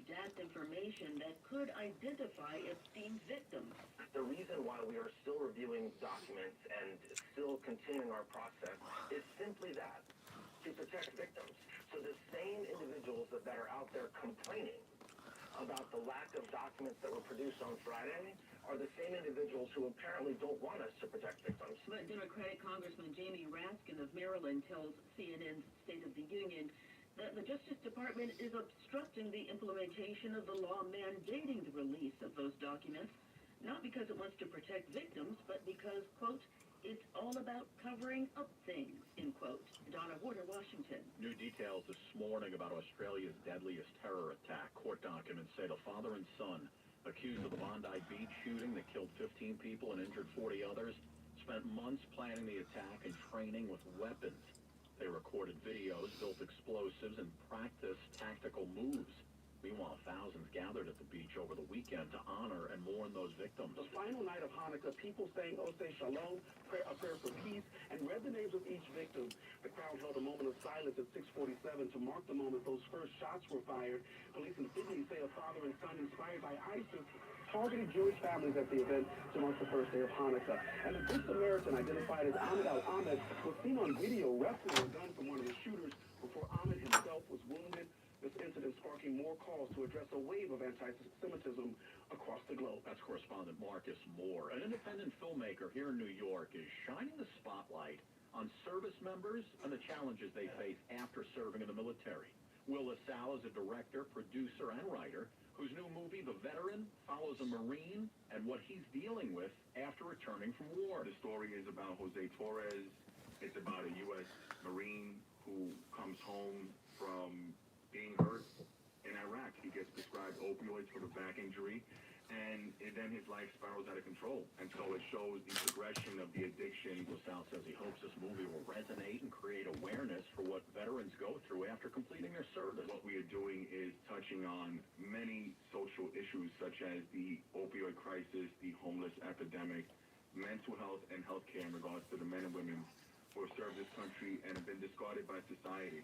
redact information that could identify Epstein's victims. The reason why we are still reviewing documents and still continuing our process is simply that, to protect victims. So the same individuals that are out there complaining about the lack of documents that were produced on Friday are the same individuals who apparently don't want us to protect victims. But Democratic Congressman Jamie Raskin of Maryland tells CNN's State of the Union that the Justice Department is obstructing the implementation of the law mandating the release of those documents, not because it wants to protect victims, but because, quote, it's all about covering up things, end quote. Donna Warder, Washington. New details this morning about Australia's deadliest terror attack. Court documents say the father and son, accused of the Bondi Beach shooting that killed 15 people and injured 40 others, spent months planning the attack and training with weapons. They recorded videos, built explosives, and practiced tactical moves. Meanwhile, thousands gathered at the beach over the weekend to honor and mourn those victims. The final night of Hanukkah, people sang Oseh Shalom, a prayer for peace, and read the names of each victim. The crowd held a moment of silence at 6:47 to mark the moment those first shots were fired. Police in Sydney say a father and son inspired by ISIS targeted Jewish families at the event to mark the first day of Hanukkah. And the Good Samaritan, identified as Ahmed Al-Ahmed, was seen on video wresting a gun from one of the shooters before Ahmed himself was wounded. This incident sparking more calls to address a wave of anti-Semitism across the globe. That's correspondent Marcus Moore. An independent filmmaker here in New York is shining the spotlight on service members and the challenges they face after serving in the military. Will LaSalle is a director, producer, and writer whose new movie, The Veteran, follows a Marine and what he's dealing with after returning from war. The story is about Jose Torres. It's about a U.S. Marine who comes home from being hurt in Iraq. He gets prescribed opioids for the back injury, and then his life spirals out of control. And so it shows the progression of the addiction. LaSalle says he hopes this movie will resonate and create awareness for what veterans go through after completing their service. What we are doing is touching on many social issues such as the opioid crisis, the homeless epidemic, mental health and healthcare in regards to the men and women who have served this country and have been discarded by society.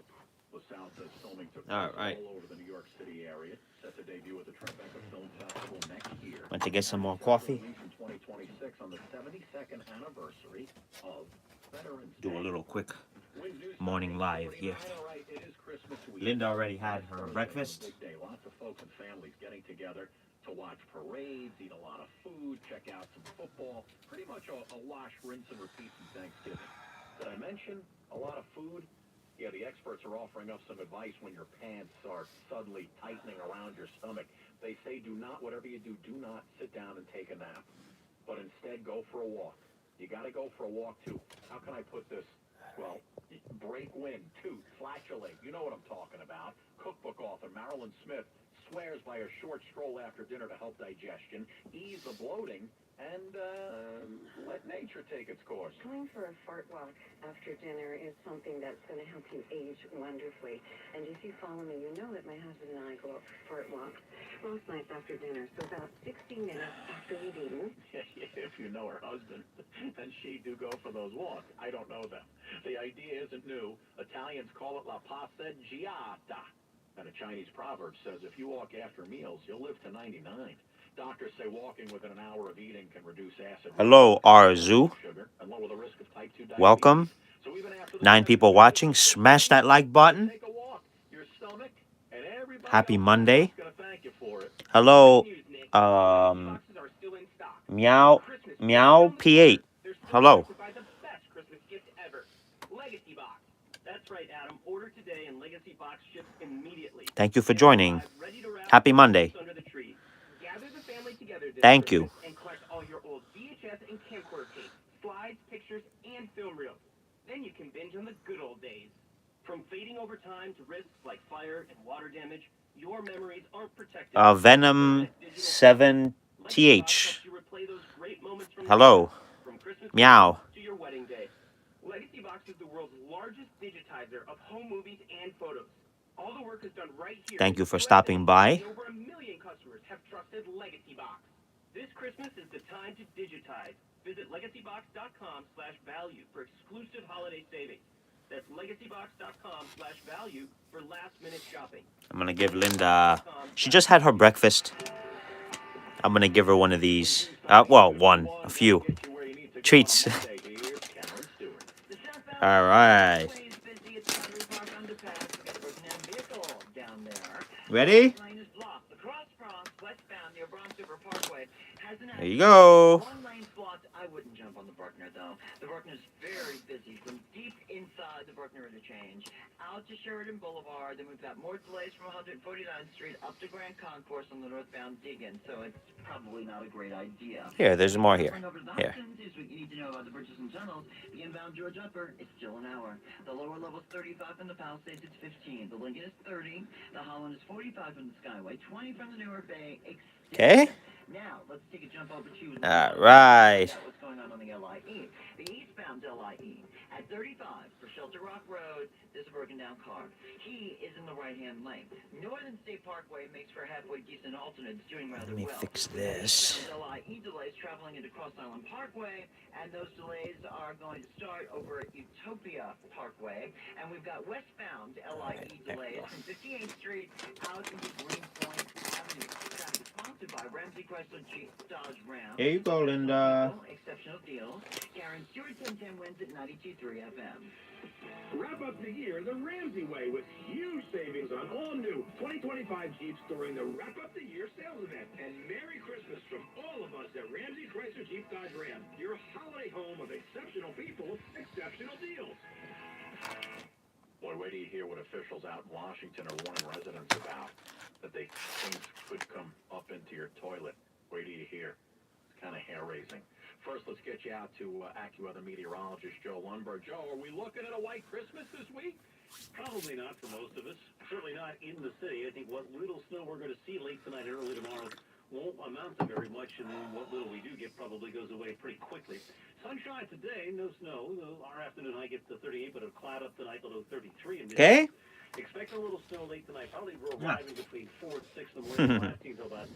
LaSalle says filming took All place right. all over the New York City area. Set to debut at the Tribeca Film Festival next year. Want to get some more coffee? Released in 2026 on the 72nd anniversary of Veterans Do a Day. little quick Wins News morning live here. All right, it is Christmas week. Linda already had her Thursday, breakfast. Big day. Lots of folks and families getting together to watch parades, eat a lot of food, check out some football. Pretty much a wash, rinse, and repeat from Thanksgiving. Did I mention a lot of food? Yeah, the experts are offering up some advice when your pants are suddenly tightening around your stomach. They say whatever you do, do not sit down and take a nap, but instead go for a walk. You got to go for a walk, too. How can I put this? Well, break wind, toot, flatulate. You know what I'm talking about. Cookbook author Marilyn Smith swears by a short stroll after dinner to help digestion, ease the bloating, and let nature take its course. Going for a fart walk after dinner is something that's going to help you age wonderfully. And if you follow me, you know that my husband and I go out for fart walks most nights after dinner. So about 60 minutes after we've eaten. If you know her husband, and she do go for those walks. I don't know them. The idea isn't new. Italians call it la passeggiata. And a Chinese proverb says if you walk after meals, you'll live to 99. Doctors say walking within an hour of eating can reduce acid. Hello, Arzu. Sugar and lower the risk of type 2 diabetes. Welcome. So even after the 9 people watching. Smash that like button. take a walk. Your stomach and everybody Happy else Monday. is gonna thank you for it. Hello, Meow Meow P8. Hello. Legacy Box. That's right, Adam. Order today and Legacy Box ships immediately. Thank you for joining. Ready to wrap Happy Monday. under the tree. Gather the family together this Thank you. Christmas and collect all your old VHS and camcorder tapes, slides, pictures, and film reels. Then you can binge on the good old days. From fading over time to risks like fire and water damage, your memories aren't protected. Venom 7TH. Hello. From Christmas Meow. to your wedding day. Legacy Box is the world's largest digitizer of home movies and photos. All the work is done right here. Thank you for stopping by. Over 1 million customers have trusted Legacy Box. This Christmas is the time to digitize. Visit legacybox.com/value for exclusive holiday savings. That's legacybox.com/value for last-minute shopping. I'm gonna give Linda. She just had her breakfast. I'm gonna give her one of these. Well, a few treats. All right. Ready? There you go. One lane's blocked. I wouldn't jump on the Bruckner, though. The Bruckner's very busy from deep inside the Bruckner interchange out to Sheridan Boulevard. Then we've got more delays from 149th Street up to Grand Concourse on the northbound Deegan, so it's probably not a great idea. Here, there's more here. Here. Here's what you need to know about the bridges and tunnels. The inbound George Upper is still an hour. The lower level's 35 from the Palisades, it's 15. The Lincoln is 30. The Holland is 45 from the Skyway, 20 from the Newark Bay. Okay. Now, let's take a jump over to All right. what's going on the LIE. The eastbound LIE at 35 for Shelter Rock Road, there's a broken down car. He is in the right-hand lane. Northern State Parkway makes for a halfway decent alternate. It's doing rather Let me well. fix this. Eastbound LIE delays traveling into Cross Island Parkway, and those delays are going to start over at Utopia Parkway. And we've got westbound LIE delays from 58th Street out into Greenpoint Avenue. Traffic sponsored by Ramsey Chrysler Jeep Dodge Ram. Here you go, Linda. Exceptional deals. Karen Stewart 1010 wins at 92.3 FM. Wrap up the year the Ramsey way with huge savings on all new 2025 Jeeps during the Wrap Up the Year sales event. And Merry Christmas from all of us at Ramsey Chrysler Jeep Dodge Ram, your holiday home of exceptional people, exceptional deals. Boy, wait till you hear what officials out in Washington are warning residents about, that things could come up into your toilet. Wait till you hear. It's kind of hair-raising. First, let's get you out to AccuWeather meteorologist Joe Lundberg. Joe, are we looking at a white Christmas this week? Probably not for most of us. Certainly not in the city. I think what little snow we're going to see late tonight and early tomorrow won't amount to very much, and then what little we do get probably goes away pretty quickly. Sunshine today, no snow. Our afternoon high gets to 38, but it'll cloud up tonight, below 33. Okay. Expect a little snow late tonight. Probably we're arriving between 4 and 6 in the morning, lasting until about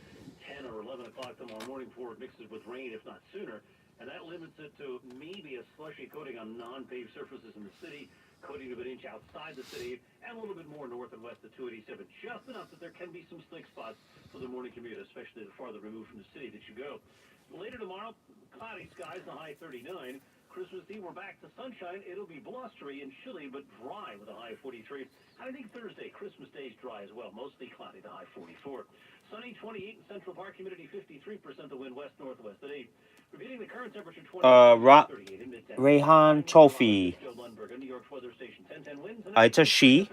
10 or 11 o'clock tomorrow morning before it mixes with rain, if not sooner. And that limits it to maybe a slushy coating on non-paved surfaces in the city, coating of an inch outside the city, and a little bit more north and west of 287. Just enough that there can be some slick spots for the morning commute, especially the farther removed from the city that you go. Later tomorrow, cloudy skies, the high 39. Christmas Eve, we're back to sunshine. It'll be blustery and chilly, but dry with a high of 43. I think Thursday, Christmas Day is dry as well. Mostly cloudy, the high 44. Sunny, 28 in Central Park. Humidity, 53%. The wind west-northwest at 8. Revealing the current temperature, 38 in Midtown. Rayhan Trophy. Joe Lundberg on New York's weather station. 1010 winds. It's a she.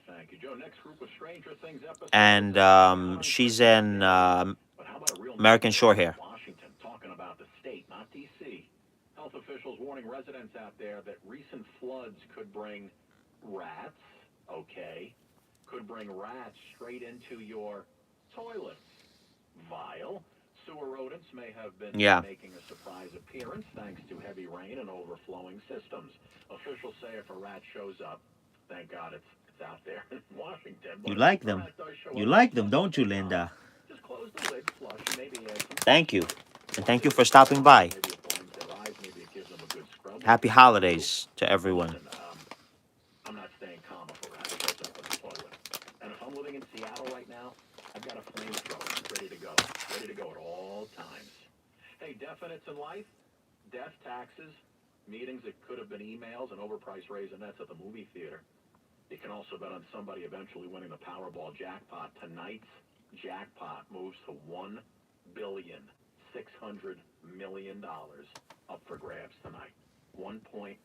Thank you, Joe. Next group of Stranger Things episodes. And she's in American Shore Hair. Washington, talking about the state, not D.C. Health officials warning residents out there that recent floods could bring rats, could bring rats straight into your toilets. Vile. Sewer rodents may have been making a surprise appearance thanks to heavy rain and overflowing systems. Officials say if a rat shows up, thank God it's out there in Washington. You like them. You like them, don't you, Linda? Just close the lid, flush, maybe add some Thank you. And thank you for stopping by. maybe it blinds their eyes, maybe it gives them a good scrub. Happy holidays to everyone. And, I'm not staying calm if a rat shows up in the toilet. And if I'm living in Seattle right now, I've got a flamethrower ready to go at all times. Hey, definites in life, death, taxes, meetings that could have been emails, and overpriced raisinets at the movie theater. You can also bet on somebody eventually winning the Powerball jackpot. Tonight's jackpot moves to $1,600,000,000 up for grabs tonight. $1.6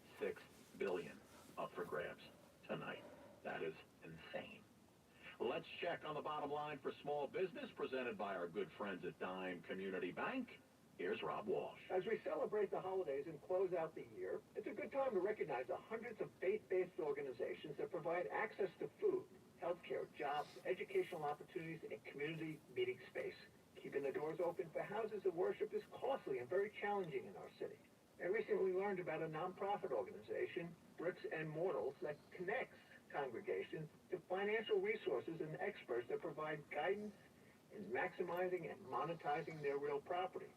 billion up for grabs tonight. That is insane. Let's check on the bottom line for small business, presented by our good friends at Dime Community Bank. Here's Rob Walsh. As we celebrate the holidays and close out the year, it's a good time to recognize the hundreds of faith-based organizations that provide access to food, healthcare, jobs, educational opportunities, and community meeting space. Keeping the doors open for houses of worship is costly and very challenging in our city. I recently learned about a nonprofit organization, Bricks and Mortals, that connects congregations to financial resources and experts that provide guidance in maximizing and monetizing their real property,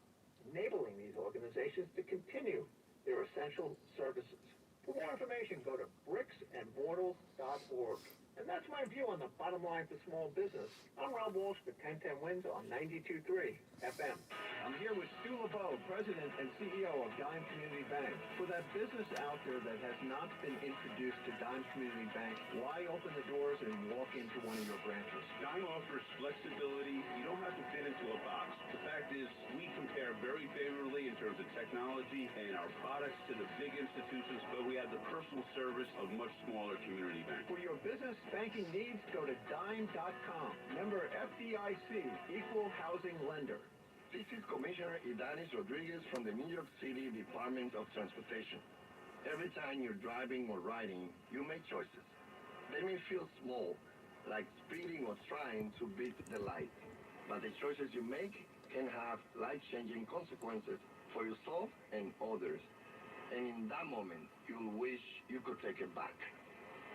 enabling these organizations to continue their essential services. For more information, go to bricksandmortals.org. And that's my view on the bottom line for small business. I'm Rob Walsh with 1010 Wins on 92.3 FM. I'm here with Stu LeBeau, President and CEO of Dime Community Bank. For that business out there that has not been introduced to Dime Community Bank, why open the doors and walk into one of your branches? Dime offers flexibility. You don't have to fit into a box. The fact is, we compare very favorably in terms of technology and our products to the big institutions, but we have the personal service of much smaller community banks. For your business banking needs, go to dime.com. Member FDIC, Equal Housing Lender. This is Commissioner Idanis Rodriguez from the New York City Department of Transportation. Every time you're driving or riding, you make choices. They may feel small, like speeding or trying to beat the light. But the choices you make can have life-changing consequences for yourself and others. And in that moment, you'll wish you could take it back.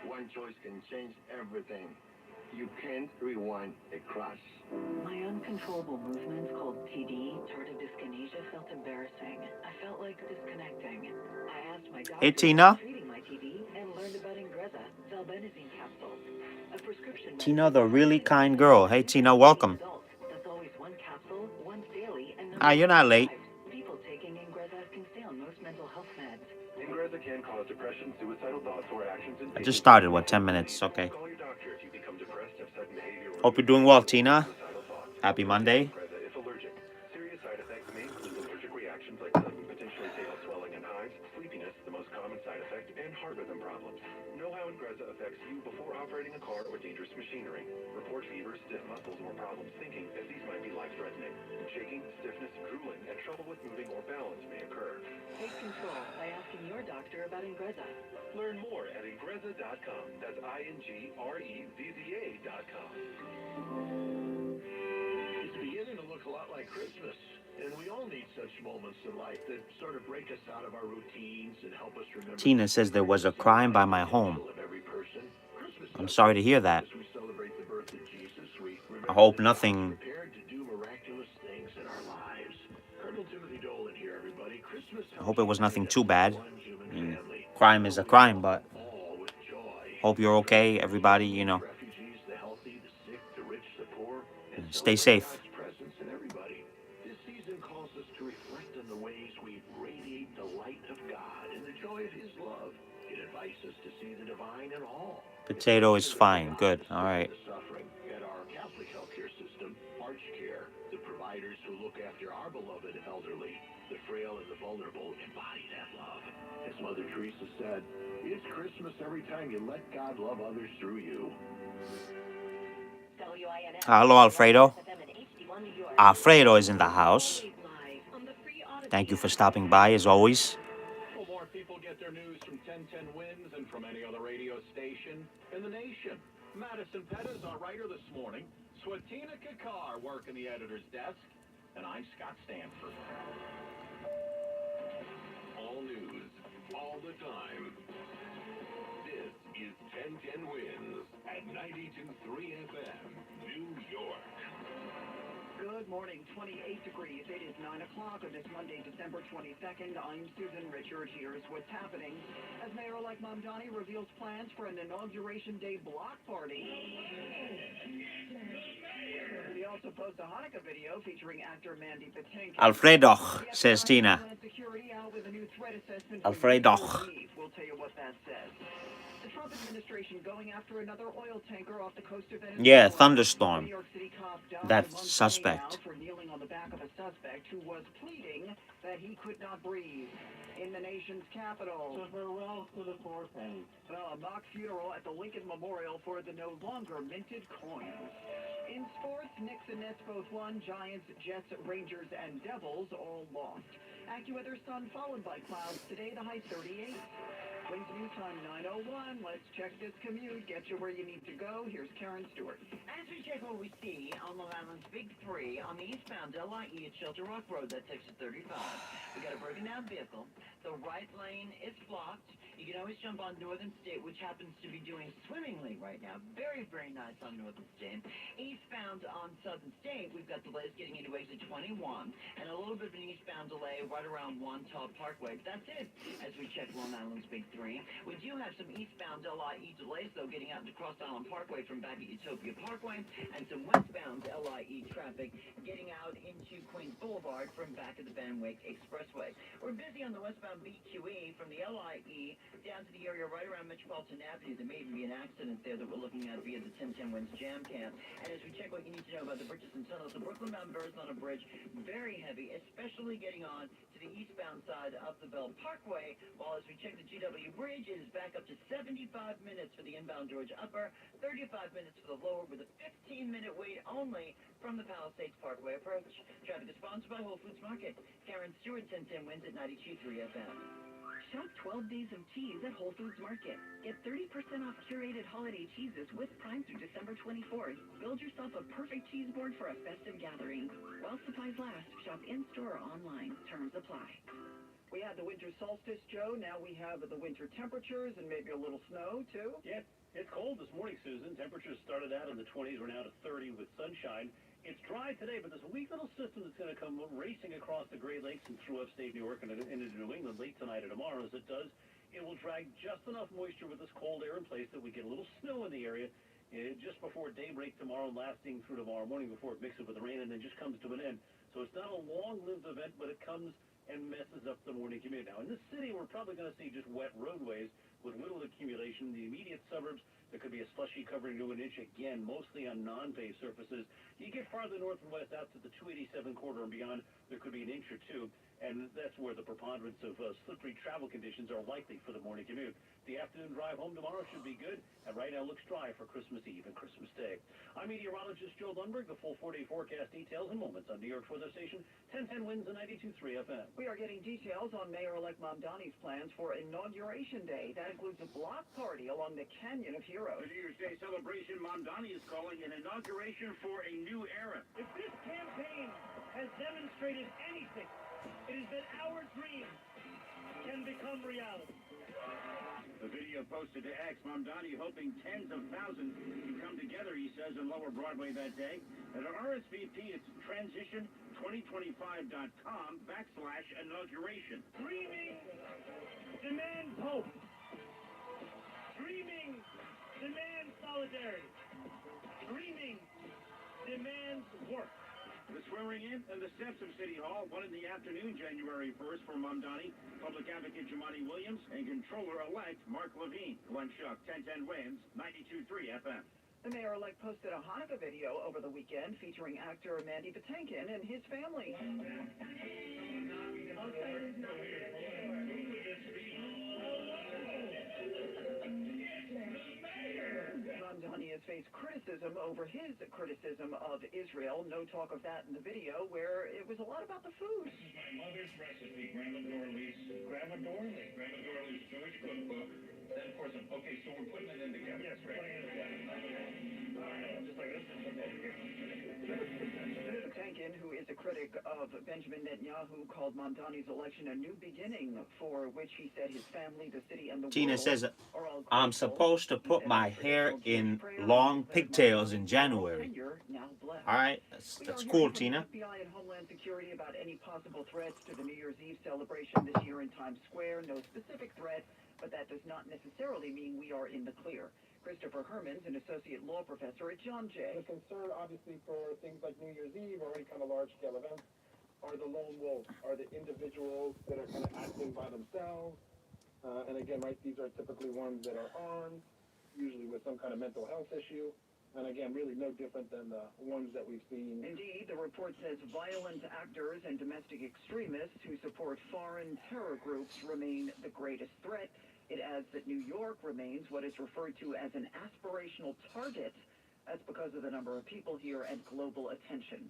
One choice can change everything. You can't rewind a crash. My uncontrollable movements, called TD, tardive dyskinesia, felt embarrassing. I felt like disconnecting. I asked my doctor Hey, Tina. about treating my TD and learned about Ingrezza, valbenazine capsules. A prescription Tina, the really kind girl. Hey, Tina, welcome. That's always one capsule, once daily, and You're not late. people taking Ingrezza can stay on most mental health meds. Ingrezza can cause depression, suicidal thoughts, or actions in I just started, 10 minutes? Okay. Call your doctor if you become depressed, have sudden behavior, or Hope you're doing well, Tina. suicidal thoughts. Happy Monday. Ingrezza if allergic. Serious side effects may include allergic reactions like sudden, potentially fatal swelling and hives, sleepiness, the most common side effect, and heart rhythm problems. Know how Ingrezza affects you before operating a car or dangerous machinery. Report fever, stiff muscles, or problems thinking, as these might be life-threatening. Shaking, stiffness, drooling, and trouble with moving or balance may occur. Take control by asking your doctor about Ingrezza. Learn more at Ingrezza.com. That's INGREZZA.com. It's beginning to look a lot like Christmas, and we all need such moments in life that sort of break us out of our routines and help us remember. Tina says there was a crime by my home. Of every person. Christmas I'm sorry to hear that. as we celebrate the birth of Jesus, we I hope remember that nothing- God is prepared to do miraculous things in our lives. Colonel Timothy Dolan here, everybody. Christmas I hope it was nothing too bad. one human I mean, family. crime is a crime, but All with joy. hope you're okay, everybody, Refugees, the healthy, the sick, the rich, the poor, and Stay celebrate safe. God's presence in everybody. This season calls us to reflect on the ways we radiate the light of God and the joy of His love. It invites us to see the divine in all. Potato is fine. Good. All right. The suffering at our Catholic healthcare system, ArchCare, the providers who look after our beloved elderly, the frail and the vulnerable, embody that love. As Mother Teresa said, it's Christmas every time you let God love others through you. Hello, Alfredo. Alfredo is in the house. Thank you for stopping by, as always. Well, more people get their news from 1010 Wins than from any other radio station in the nation. Madison Pettis, our writer this morning. Swatina Kakar working the editor's desk. And I'm Scott Stanford. All news, all the time. This is 1010 Wins at 92.3 FM, New York. Good morning, 28 degrees. It is 9 o'clock on this Monday, December 22nd. I'm Susan Richard. Here's what's happening as Mayor-elect Mamdani reveals plans for an Inauguration Day block party. We also post a Hanukkah video featuring actor Mandy Patinkin. Alfredo, says Tina. Security out with a new threat assessment. Alfredo. We'll tell you what that says. The Trump administration going after another oil tanker off the coast of Venezuela. Yeah, thunderstorm. New York City cop died That a month suspect. now for kneeling on the back of a suspect who was pleading that he could not breathe. In the nation's capital. So farewell to the poor penny. Well, a mock funeral at the Lincoln Memorial for the no longer minted coins. In sports, Knicks and Nets both won. Giants, Jets, Rangers, and Devils all lost. AccuWeather sun followed by clouds. Today, the high 38. Wings News Time 9:01. Let's check this commute. Get you where you need to go. Here's Karen Stewart. As we check what we see on Long Island's Big 3 on the eastbound LIE at Shelter Rock Road, that's exit 35. We got a broken down vehicle. The right lane is blocked. You can always jump on Northern State, which happens to be doing swimmingly right now. Very, very nice on Northern State. Eastbound on Southern State, we've got delays getting into exit 21, and a little bit of an eastbound delay right around Wantagh Parkway. But that's it as we check Long Island's Big 3. 53. We do have some eastbound LIE delays, though, getting out into Cross Island Parkway from back at Utopia Parkway, and some westbound LIE traffic getting out into Queens Boulevard from back at the Van Wyck Expressway. We're busy on the westbound BQE from the LIE down to the area right around Metropolitan Avenue. There may even be an accident there that we're looking at via the 1010 Winds Jam Cam. And as we check what you need to know about the bridges and tunnels, the Brooklyn-bound Verrazano Bridge, very heavy, especially getting on to the eastbound side of the Bell Parkway. While as we check the GW Bridge, it is back up to 75 minutes for the inbound George Upper, 35 minutes for the lower, with a 15-minute wait only from the Palisades Parkway approach. Traffic is sponsored by Whole Foods Market. Karen Stewart, 1010 Winds at 92.3 FM. Shop 12 days of cheese at Whole Foods Market. Get 30% off curated holiday cheeses with Prime through December 24th. Build yourself a perfect cheese board for a festive gathering. While supplies last, shop in-store or online. Terms apply. We had the winter solstice, Joe. Now we have the winter temperatures and maybe a little snow, too. Yeah, it's cold this morning, Susan. Temperatures started out in the 20s. We're now to 30 with sunshine. It's dry today, but there's a weak little system that's going to come racing across the Great Lakes and through upstate New York and into New England late tonight and tomorrow. As it does, it will drag just enough moisture with this cold air in place that we get a little snow in the area just before daybreak tomorrow, lasting through tomorrow morning before it mixes with the rain and then just comes to an end. So it's not a long-lived event, but it comes and messes up the morning commute. Now, in this city, we're probably going to see just wet roadways with little accumulation. The immediate suburbs, there could be a slushy covering to an inch, again, mostly on non-paved surfaces. You get farther north and west out to the 287 corridor and beyond, there could be an inch or two, and that's where the preponderance of slippery travel conditions are likely for the morning commute. The afternoon drive home tomorrow should be good, and right now looks dry for Christmas Eve and Christmas Day. I'm meteorologist Joe Lundberg. The full 4-day forecast details in moments on New York's weather station, 1010 Winds and 92.3 FM. We are getting details on Mayor-elect Mamdani's plans for Inauguration Day. That includes a block party along the Canyon of Heroes. The New Year's Day celebration, Mamdani is calling an inauguration for a new era. If this campaign has demonstrated anything, it is that our dreams can become reality. The video posted to X, Mamdani hoping tens of thousands can come together, he says, in Lower Broadway that day. And at RSVP, it's transition2025.com/inauguration. Dreaming demands hope. Dreaming demands solidarity. Dreaming demands work. The swearing in and the steps of City Hall, 1 in the afternoon, January 1st, for Mamdani, Public Advocate Jumaane Williams, and Controller-elect Mark Levine. Glenn Schuck, 1010 Winds, 92.3 FM. The mayor-elect posted a Hanukkah video over the weekend featuring actor Mandy Patinkin and his family. Mamdani has faced criticism over his criticism of Israel. No talk of that in the video, where it was a lot about the food. This is my mother's recipe, Grandma Dorley's Jewish cookbook. Then, of course, okay, so we're putting it in together. Yes, right. Just like this. Patinkin, who is a critic of Benjamin Netanyahu, called Mamdani's election a new beginning, for which he said his family, the city, and the Tina world says, are all I'm grateful. supposed to put my hair in long pigtails in January. Alright, that's cool, Tina. FBI and Homeland Security about any possible threats to the New Year's Eve celebration this year in Times Square. No specific threat, but that does not necessarily mean we are in the clear. Christopher Hermans, an associate law professor at John Jay. The concern, obviously, for things like New Year's Eve or any kind of large-scale events are the lone wolves, are the individuals that are kind of acting by themselves. And again, right, these are typically ones that are armed, usually with some kind of mental health issue. And again, really no different than the ones that we've seen. Indeed, the report says violent actors and domestic extremists who support foreign terror groups remain the greatest threat. It adds that New York remains what is referred to as an aspirational target. That's because of the number of people here and global attention.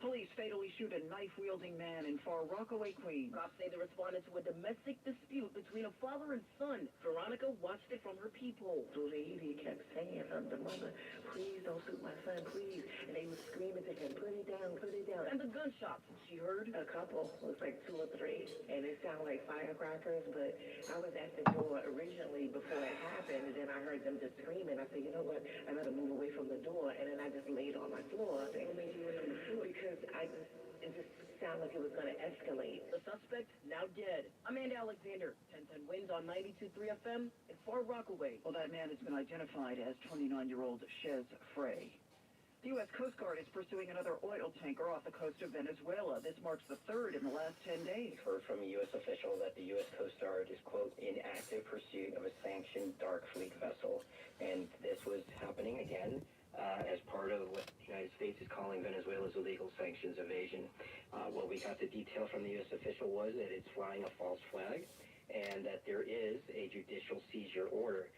Police fatally shoot a knife-wielding man in Far Rockaway, Queens. Cops say they responded to a domestic dispute between a father and son. Veronica watched it from her peephole. The lady kept saying, the mother, please don't shoot my son, please. And they were screaming to him, put it down, put it down. And the gunshots she heard? A couple, it was like 2 or 3, and it sounded like firecrackers, but I was at the door originally before it happened, and then I heard them just screaming. I said, you know what, I better move away from the door, and then I just laid on my floor. What made you lay on the floor? Because it just sound like it was going to escalate. The suspect now dead. Amanda Alexander, 1010 Winds on 92.3 FM in Far Rockaway. Well, that man has been identified as 29-year-old Shez Frey. The U.S. Coast Guard is pursuing another oil tanker off the coast of Venezuela. This marks the third in the last 10 days. We've heard from a U.S. official that the U.S. Coast Guard is, quote, in active pursuit of a sanctioned dark fleet vessel. And this was happening again as part of what the United States is calling Venezuela's illegal sanctions evasion. What we got the detail from the U.S. official was that it's flying a false flag and that there is a judicial seizure order.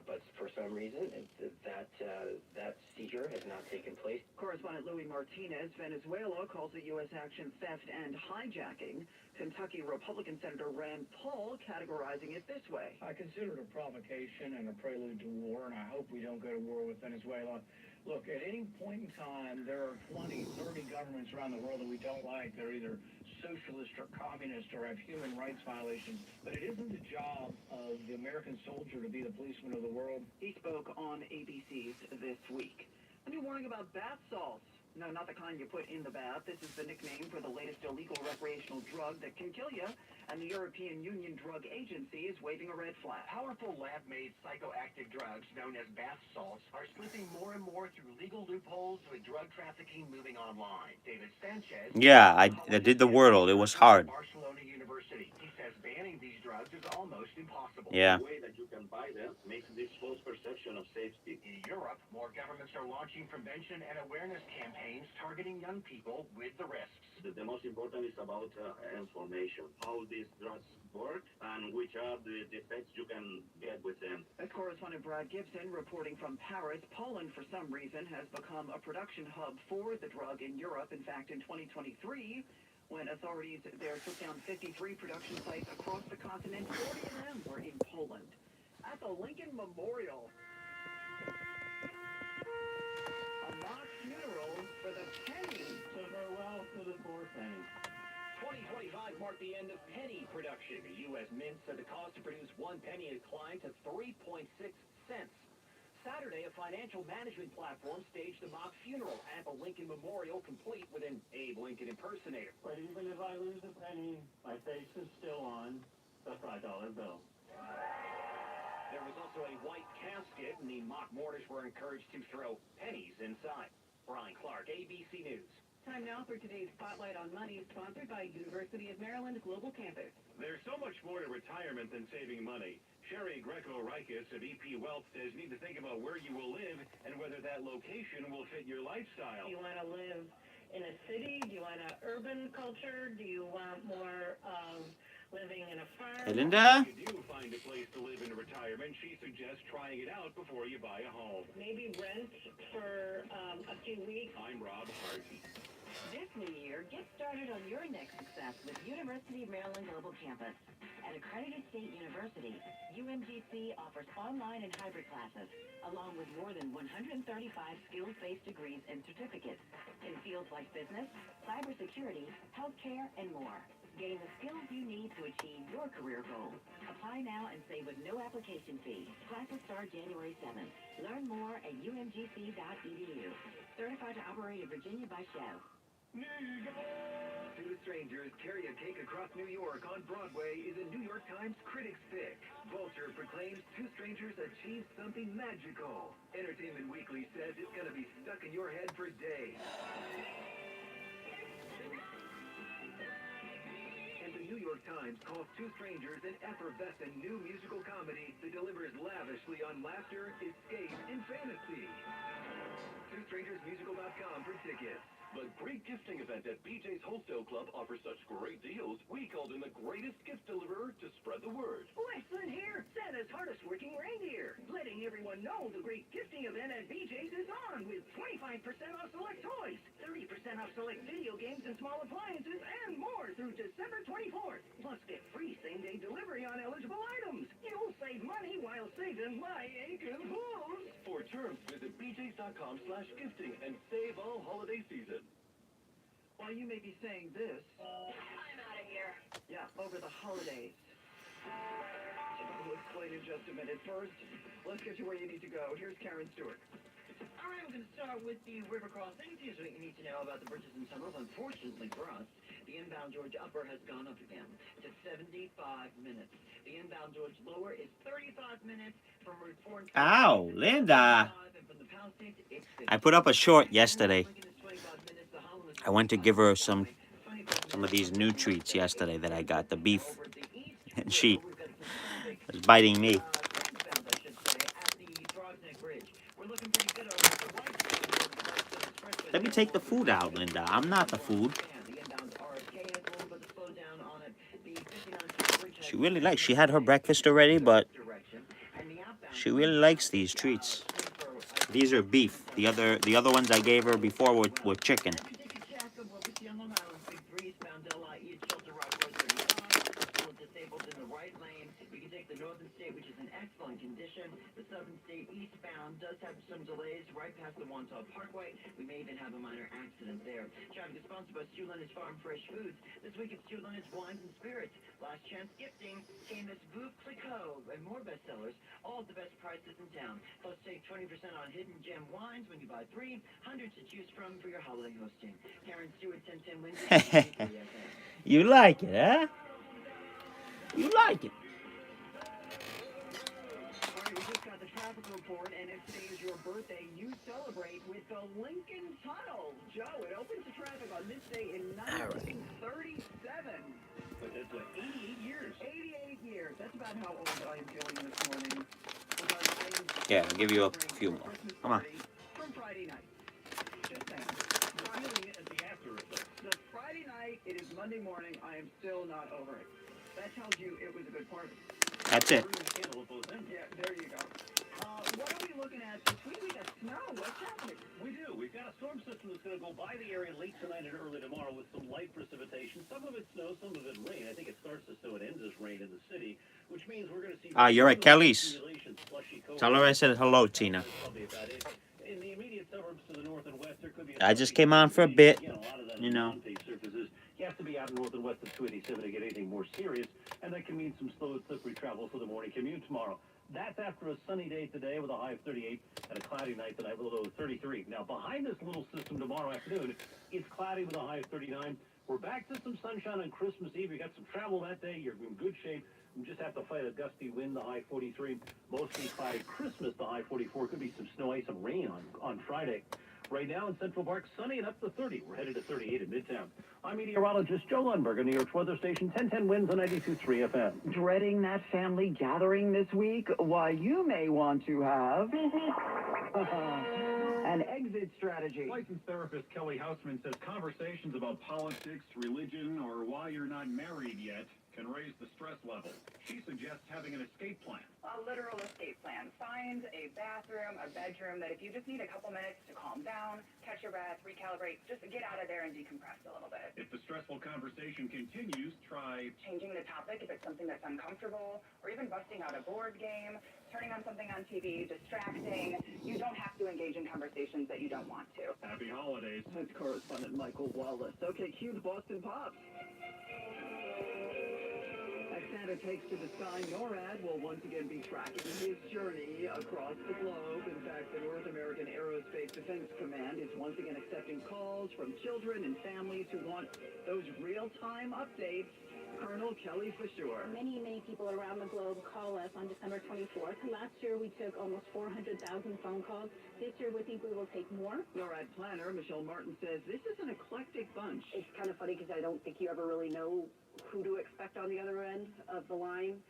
But for some reason, that seizure has not taken place. Correspondent Louis Martinez, Venezuela calls the U.S. action theft and hijacking. Kentucky Republican Senator Rand Paul categorizing it this way. I consider it a provocation and a prelude to war, and I hope we don't go to war with Venezuela. Look, at any point in time, there are 20, 30 governments around the world that we don't like. They're either socialist or communist or have human rights violations. But it isn't the job of the American soldier to be the policeman of the world. He spoke on ABC's This Week. A new warning about bath salts. No, not the kind you put in the bath. This is the nickname for the latest illegal recreational drug that can kill you. And the European Union Drug Agency is waving a red flag. Powerful lab-made psychoactive drugs known as bath salts are slipping more and more through legal loopholes with drug trafficking moving online. David Sanchez... Yeah, I did the Wordle. It was hard. Barcelona University. He says banning these drugs is almost impossible. Yeah. The way that you can buy them makes this false perception of safety. In Europe, more governments are launching prevention and awareness campaigns targeting young people with the risks. The most important is about information, how these drugs work and which are the effects you can get with them. As correspondent Brad Gibson reporting from Paris, Poland for some reason has become a production hub for the drug in Europe. In fact, in 2023, when authorities there took down 53 production sites across the continent, 40 of them were in Poland. At the Lincoln Memorial, a mock funeral for the penny. So farewell to the poor penny. 2025 marked the end of penny production. The U.S. Mint said the cost to produce one penny had climbed to 3.6 cents. Saturday, a financial management platform staged a mock funeral at the Lincoln Memorial, complete with an Abe Lincoln impersonator. But even if I lose a penny, my face is still on the $5 bill. There was also a white casket, and the mock mourners were encouraged to throw pennies inside. Brian Clark, ABC News. Time now for today's Spotlight on Money, sponsored by University of Maryland Global Campus. There's so much more to retirement than saving money. Sherry Greco-Rikis of EP Wealth says you need to think about where you will live and whether that location will fit your lifestyle. Do you want to live in a city? Do you want an urban culture? Do you want more living in a farm? Hey, Linda? If you do find a place to live in retirement, she suggests trying it out before you buy a home. Maybe rent for a few weeks. I'm Rob Hart. This new year, get started on your next success with University of Maryland Global Campus. At accredited state university, UMGC offers online and hybrid classes, along with more than 135 skills-based degrees and certificates in fields like business, cybersecurity, healthcare, and more. Gain the skills you need to achieve your career goals. Apply now and save with no application fee. Classes start January 7th. Learn more at umgc.edu. Certified to operate in Virginia by Shell. Two Strangers Carry a Cake Across New York on Broadway is a New York Times Critics Pick. Vulture proclaims Two Strangers achieved something magical. Entertainment Weekly says it's going to be stuck in your head for days. And the New York Times calls Two Strangers an effervescent new musical comedy that delivers lavishly on laughter, escape, and fantasy. TwoStrangersMusical.com for tickets. The great gifting event at BJ's Wholesale Club offers such great deals, we called in the greatest gift deliverer to spread the word. Westland here, Santa's hardest working reindeer, letting everyone know the great gifting event at BJ's is on with 25% off select toys, 30% off select video games and small appliances, and more through December 24th. Plus get free same-day delivery on eligible items. You'll save money while saving my aching hooves. For terms, visit bjs.com/gifting and save all holiday season. While you may be saying this, I'm out of here. yeah, over the holidays. We'll explain in just a minute. First, let's get you where you need to go. Here's Karen Stewart. All right, we're going to start with the river crossings. Here's what you need to know about the bridges and tunnels. Unfortunately for us, the inbound George Upper has gone up again to 75 minutes. The inbound George Lower is 35 minutes from Route 4 and Ow, Linda. I put up a short yesterday. I went to give her some of these new treats yesterday that I got, the beef, and she was biting me. Let me take the food out, Linda. I'm not the food. She really likes. She had her breakfast already, but she really likes these treats. These are beef. The other ones I gave her before were chicken. The Southern State eastbound does have some delays right past the Wantagh Parkway. We may even have a minor accident there. Traffic is sponsored by Stu Leonard's Farm Fresh Foods. This week at Stu Leonard's Wines and Spirits. Last chance gifting, famous Veuve Clicquot, and more bestsellers. All at the best prices in town. Plus take 20% on Hidden Gem wines when you buy 3. Hundreds to choose from for your holiday hosting. Karen Stewart, 1010 Wednesday. You like it, huh? You like it. We just got the traffic report, and if today is your birthday, you celebrate with the Lincoln Tunnel. Joe, it opened to traffic on this day in 1937. But that's like 88 years. 88 years. That's about how old I am feeling this morning. Yeah, I'll give you a few more. Come on. From Friday night. Just saying. Feeling it as the after effect. The Friday night, it is Monday morning. I am still not over it. That tells you it was a good party. That's it. Yeah, there you go. What are we looking at this week? We got snow. What's happening? We do. We've got a storm system that's going to go by the area late tonight and early tomorrow with some light precipitation. Some of it snow, some of it rain. I think it starts as snow and ends as rain in the city, which means we're going to see... You're at Kelly's. Tell her I said hello, Tina. In the immediate suburbs to the north and west, there could be... I just came on for a bit, you know. You have to be out north and west of 287 to get anything more serious, and that can mean some slow, slippery travel for the morning commute tomorrow. That's after a sunny day today with a high of 38 and a cloudy night tonight with a low of 33. Now, behind this little system tomorrow afternoon, it's cloudy with a high of 39. We're back to some sunshine on Christmas Eve. You got some travel that day. You're in good shape. You just have to fight a gusty wind, the high 43. Mostly cloudy. Christmas, the high 44. Could be some snow, ice, and rain on Friday. Right now in Central Park, sunny and up to 30. We're headed to 38 in Midtown. I'm meteorologist Joe Lundberg of New York's weather station 1010 Winds on 92.3 FM. Dreading that family gathering this week? Why, you may want to have an exit strategy. Licensed therapist Kelly Hausman says conversations about politics, religion, or why you're not married yet can raise the stress level. She suggests having an escape plan. A literal escape plan. Find a bathroom, a bedroom that if you just need a couple minutes to calm down, catch your breath, recalibrate, just get out of there and decompress a little bit. If the stressful conversation continues, try changing the topic if it's something that's uncomfortable, or even busting out a board game, turning on something on TV, distracting. You don't have to engage in conversations that you don't want to. Happy holidays. That's correspondent Michael Wallace. Okay, cue the Boston Pops. As Santa takes to the sky, NORAD will once again be tracking his journey across the globe. In fact, the North American Aerospace Defense Command is once again accepting calls from children and families who want those real-time updates. Colonel Kelly Fisher. Many people around the globe call us on December 24th. Last year, we took almost 400,000 phone calls. This year, we think we will take more. NORAD planner Michelle Martin says this is an eclectic bunch. It's kind of funny because I don't think you ever really know who to expect on the other end of the line.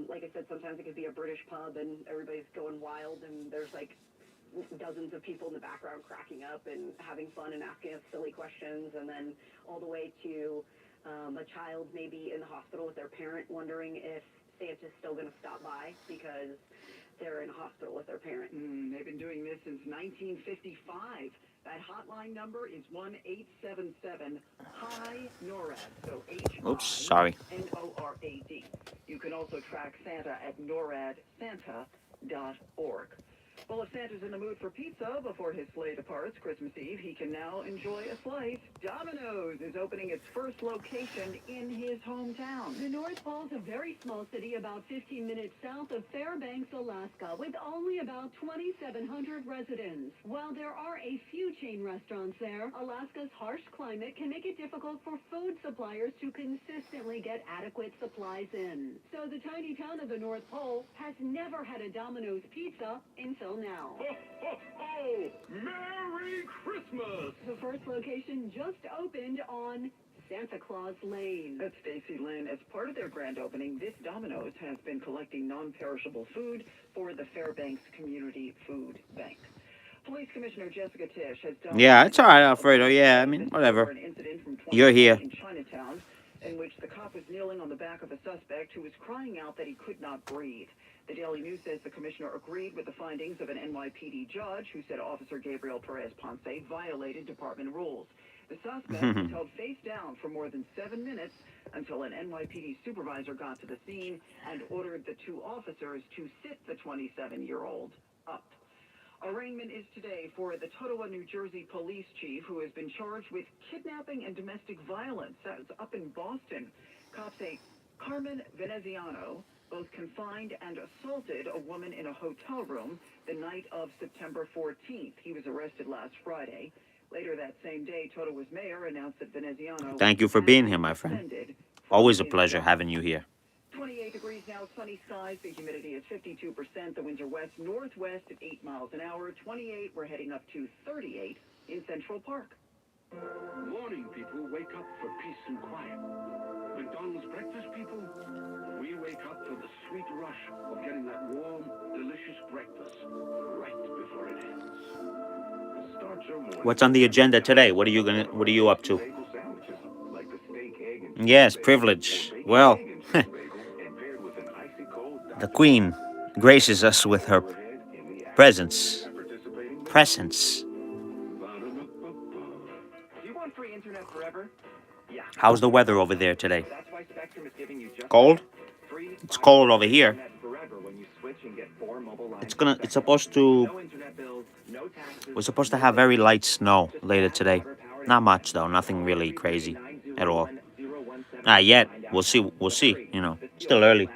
Like I said, sometimes it could be a British pub and everybody's going wild and there's like dozens of people in the background cracking up and having fun and asking us silly questions, and then all the way to a child maybe in the hospital with their parent wondering if Santa's still going to stop by because they're in a hospital with their parent. They've been doing this since 1955. That hotline number is 1-877-HI-NORAD. So HI-NORAD. You can also track Santa at NORADSanta.org. Well, if Santa's in the mood for pizza before his sleigh departs Christmas Eve, he can now enjoy a slice. Domino's is opening its first location in his hometown. The North Pole is a very small city about 15 minutes south of Fairbanks, Alaska, with only about 2,700 residents. While there are a few chain restaurants there, Alaska's harsh climate can make it difficult for food suppliers to consistently get adequate supplies in. So the tiny town of the North Pole has never had a Domino's pizza until now. Ho, ho, ho! Merry Christmas! The first location just opened on Santa Claus Lane. That's Stacy Lynn. As part of their grand opening, this Domino's has been collecting non-perishable food for the Fairbanks Community Food Bank. Police Commissioner Jessica Tisch has done... Yeah, it's all right, Alfredo. Yeah, I mean, whatever. You're here. In Chinatown, in which the cop was kneeling on the back of a suspect who was crying out that he could not breathe. The Daily News says the commissioner agreed with the findings of an NYPD judge who said Officer Gabriel Perez Ponce violated department rules. The suspect was held face down for more than 7 minutes until an NYPD supervisor got to the scene and ordered the two officers to sit the 27-year-old up. Arraignment is today for the Totowa, New Jersey police chief who has been charged with kidnapping and domestic violence. That was up in Boston. Cops say Carmen Veneziano both confined and assaulted a woman in a hotel room the night of September 14th. He was arrested last Friday. Later that same day, Totowa's mayor announced that Veneziano... Thank you for being here, my friend. Always a pleasure having you here. 28 degrees now, sunny skies. The humidity is 52%. The winds are west-northwest at 8 miles an hour. 28, we're heading up to 38 in Central Park. Morning people wake up for peace and quiet. McDonald's breakfast people, we wake up for the sweet rush of getting that warm, delicious breakfast right before it ends. Start your morning. What's on the agenda today? What are you up to? Like the steak, egg, and Yes, privilege. Well, the Queen graces us with her presence. Presence. Free internet forever? Yeah. How's the weather over there today? That's why Spectrum is giving you just Cold? free It's cold over here. internet forever when you switch and get 4 mobile lines. It's supposed to... No internet bills, no taxes. We're supposed to have very light snow later today. Not much though, nothing really crazy at all. Not yet. We'll see. We'll see. You know, still early.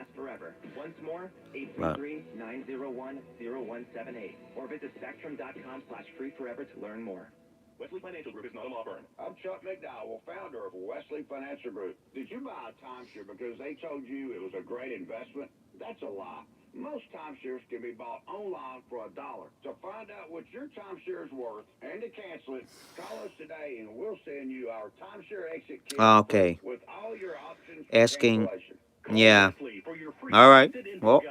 Once more, But 833-901-0178 or visit spectrum.com/freeforever to learn more. Wesley Financial Group is not a law firm. I'm Chuck McDowell, founder of Wesley Financial Group. Did you buy a timeshare because they told you it was a great investment? That's a lie. Most timeshares can be bought online for $1. To find out what your timeshare is worth and to cancel it, call us today and we'll send you our timeshare exit kit okay. with all your options for Asking. cancellation. Yeah. All right. Well.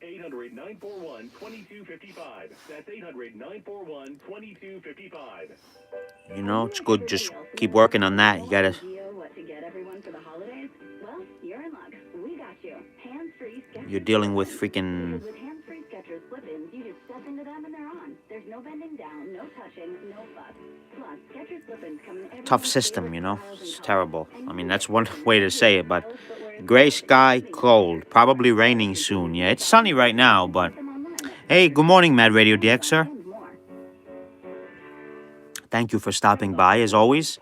800-941-2255. That's 800-941-2255. You know, it's good. Just keep working on that. You gotta. What to get everyone for the holidays? Well, you're in luck. We got you. Hands-free Skechers. You're dealing with freaking With hands-free Skechers slip-ins, you just step into them and they're on. There's no bending down, no touching, no fuss. Plus, Skechers slip-ins come in every tough system. You know, it's terrible. I mean, that's one way to say it. But gray sky, cold, probably raining soon. Yeah, it's sunny right now, but hey, good morning, Mad Radio DX, sir. Thank you for stopping by, as always.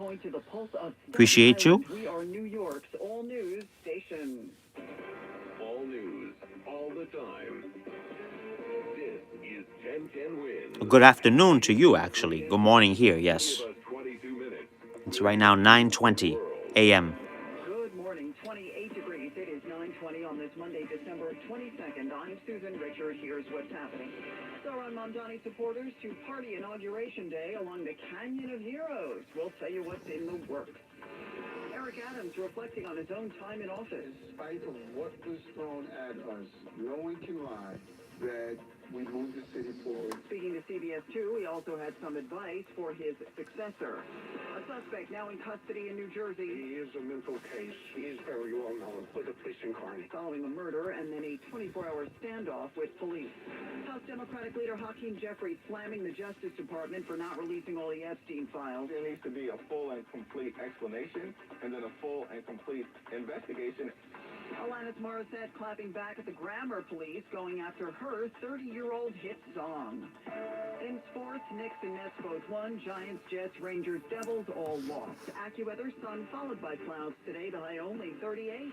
Appreciate you. We are New York's all-news station. All news, all the time. This is 1010 Win. Good afternoon to you, actually. Good morning here, yes. It's right now 9:20 a.m. Good morning, 28 degrees. It is 9:20 on this Monday, December 22nd. I'm Susan Richard. Here's what's happening. Sauron Mamdani supporters to party inauguration day along the Canyon of Heroes. We'll tell you what's in the works. Eric Adams reflecting on his own time in office. In spite of what was thrown at us, no one can lie that we moved the city forward. Speaking to CBS 2, he also had some advice for his successor. A suspect now in custody in New Jersey. He is a mental case. He is very well known for the police inquiry. Following a murder and then a 24-hour standoff with police. House Democratic leader Hakeem Jeffries slamming the Justice Department for not releasing all the Epstein files. There needs to be a full and complete explanation and then a full and complete investigation. Alanis Morissette clapping back at the grammar police going after her 30-year-old hit song. In sports, Knicks and Nets both won. Giants, Jets, Rangers, Devils all lost. AccuWeather, sun followed by clouds today. The high only 38.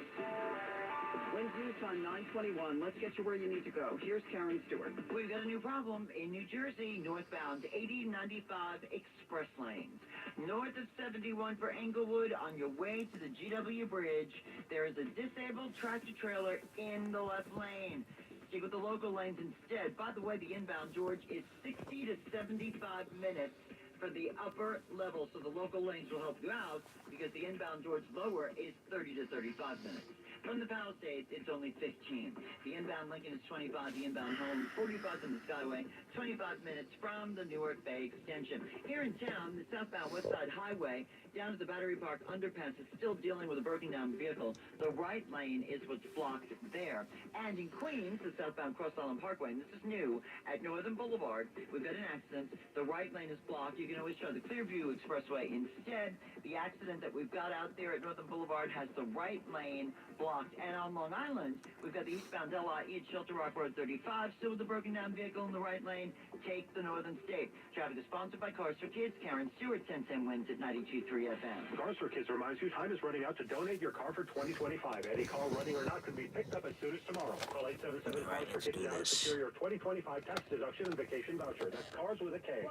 Winds News on 921. Let's get you where you need to go. Here's Karen Stewart. We've got a new problem in New Jersey, northbound 8095 express lanes. North of 71 for Englewood on your way to the GW Bridge, there is a disabled tractor-trailer in the left lane. Stick with the local lanes instead. By the way, the inbound George is 60 to 75 minutes for the upper level, so the local lanes will help you out because the inbound George lower is 30 to 35 minutes. From the Palisades, it's only 15. The inbound Lincoln is 25. The inbound home, 45 in the Skyway, 25 minutes from the Newark Bay Extension. Here in town, the southbound West Side Highway down to the Battery Park Underpass is still dealing with a broken down vehicle. The right lane is what's blocked there. And in Queens, the southbound Cross Island Parkway, and this is new, at Northern Boulevard, we've got an accident. The right lane is blocked. You can always try the Clearview Expressway instead. The accident that we've got out there at Northern Boulevard has the right lane blocked. And on Long Island, we've got the eastbound LIE at Shelter Rock Road 35, still with the broken down vehicle in the right lane. Take the Northern State. Traffic is sponsored by Cars for Kids. Karen Stewart, 1010 wins at 92.3 FM. Cars for Kids reminds you time is running out to donate your car for 2025. Any car running or not could be picked up as soon as tomorrow. Call 877 Cars for Kids now to secure your 2025 tax deduction and vacation voucher. That's Cars with a K.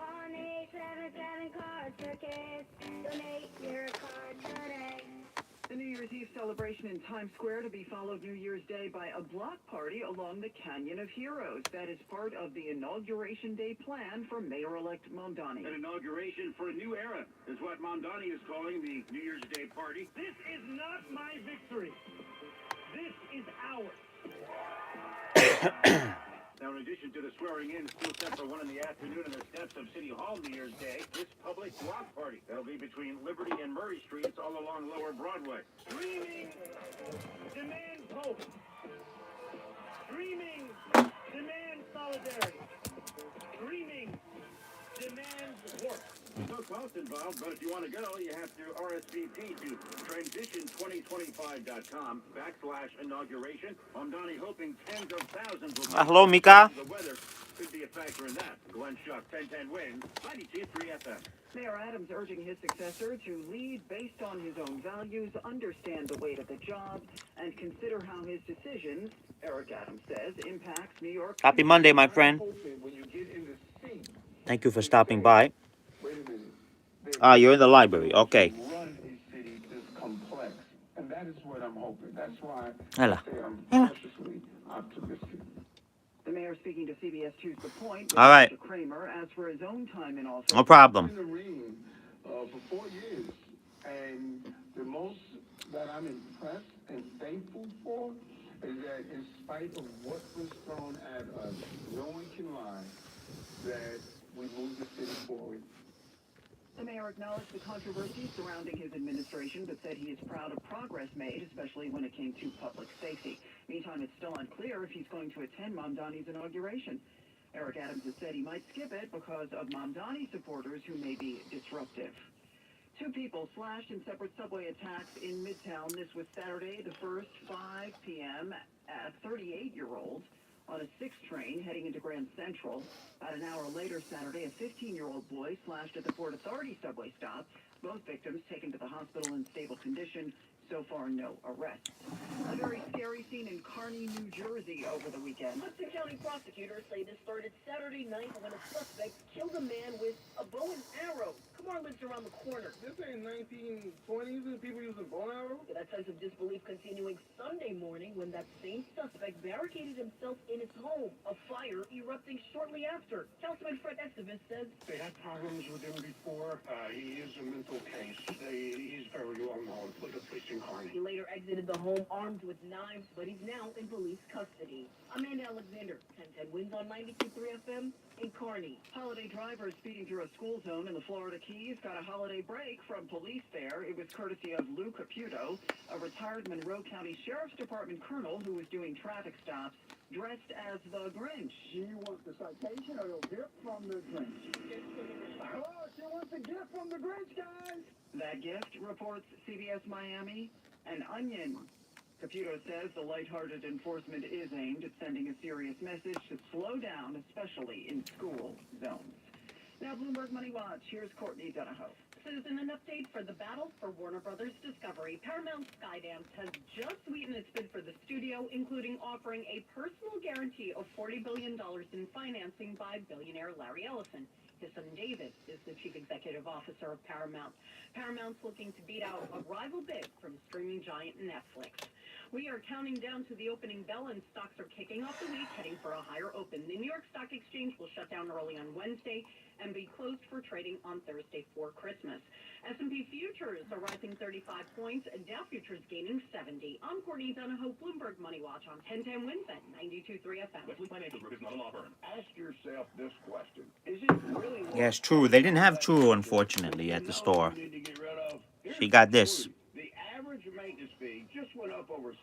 1-877 Cars for Kids. Donate your car today. The New Year's Eve celebration in Times Square to be followed New Year's Day by a block party along the Canyon of Heroes. That is part of the Inauguration Day plan for Mayor-elect Mamdani. An inauguration for a new era is what Mamdani is calling the New Year's Day party. This is not my victory. This is ours. Now, in addition to the swearing-in, still set for 1 in the afternoon in the steps of City Hall New Year's Day, this public block party that'll be between Liberty and Murray Streets all along Lower Broadway. Screaming, demand hope. Screaming, demand solidarity. Screaming, demand work. There's no cost involved, but if you want to go, you have to RSVP to transition2025.com/inauguration. Mamdani hoping tens of thousands will Hello, Mika. The weather could be a factor in that. Glenn Schuck, 1010 wins, 92.3 FM. Mayor Adams urging his successor to lead based on his own values, understand the weight of the job, and consider how his decisions, Eric Adams says, impacts New York. Happy Monday, my friend. Thank you for stopping by. You're in the library. Okay. Run a city this complex, and that is what I'm hoping. That's why Hello. I say I'm cautiously optimistic. The mayor speaking to CBS 2's The Point. All right. Mr. Kramer, as for his own time in office. No problem. I've been in the ring for 4 years, and the most that I'm impressed and thankful for is that in spite of what was thrown at us, no one can lie that we moved the city forward. The mayor acknowledged the controversy surrounding his administration, but said he is proud of progress made, especially when it came to public safety. Meantime, it's still unclear if he's going to attend Mamdani's inauguration. Eric Adams has said he might skip it because of Mamdani supporters who may be disruptive. 2 people slashed in separate subway attacks in Midtown. This was Saturday, the 1st, 5 p.m. A 38-year-old on a 6 train heading into Grand Central. About an hour later Saturday, a 15-year-old boy slashed at the Port Authority subway stop. Both victims taken to the hospital in stable condition. So far, no arrests. A very scary scene in Kearney, New Jersey over the weekend. Hudson County prosecutors say this started Saturday night when a suspect killed a man with a bow and arrow. Kumar lives around the corner. This ain't 1920s and people using bow and arrow? That sense of disbelief continuing Sunday morning when that same suspect barricaded himself in his home, a fire erupting shortly after. Councilman Fred Estivus says They had problems with him before. He is a mental case. He's very well known for the police in Kearney. he later exited the home armed with knives, but he's now in police custody. Amanda Alexander, 1010 wins on 92.3 FM in Kearney. Holiday drivers speeding through a school zone in the Florida Keys got a holiday break from police there. It was courtesy of Lou Caputo, a retired Monroe County Sheriff's Department colonel who was doing traffic stops dressed as the Grinch. She wants the citation or a gift from the Grinch. Oh, she wants a gift from the Grinch, guys. That gift, reports CBS Miami, an onion. Caputo says the lighthearted enforcement is aimed at sending a serious message to slow down, especially in school zones. Now, Bloomberg Money Watch, here's Courtney Donahoe. Susan, an update for the battle for Warner Brothers Discovery. Paramount Skydance has just sweetened its bid for the studio, including offering a personal guarantee of $40 billion in financing by billionaire Larry Ellison. His son David is the chief executive officer of Paramount. Paramount's looking to beat out a rival bid from streaming giant Netflix. We are counting down to the opening bell, and stocks are kicking off the week, heading for a higher open. The New York Stock Exchange will shut down early on Wednesday and be closed for trading on Thursday for Christmas. S&P futures are rising 35 points, and Dow futures gaining 70. I'm Courtney Donahoe, Bloomberg Money Watch on 1010 WINS at 92.3 FM. Wesley Financial Group is not a law firm. Ask yourself this question. Yes, true. They didn't have True, unfortunately, at the store. She got this. The average maintenance fee just went up over 17%.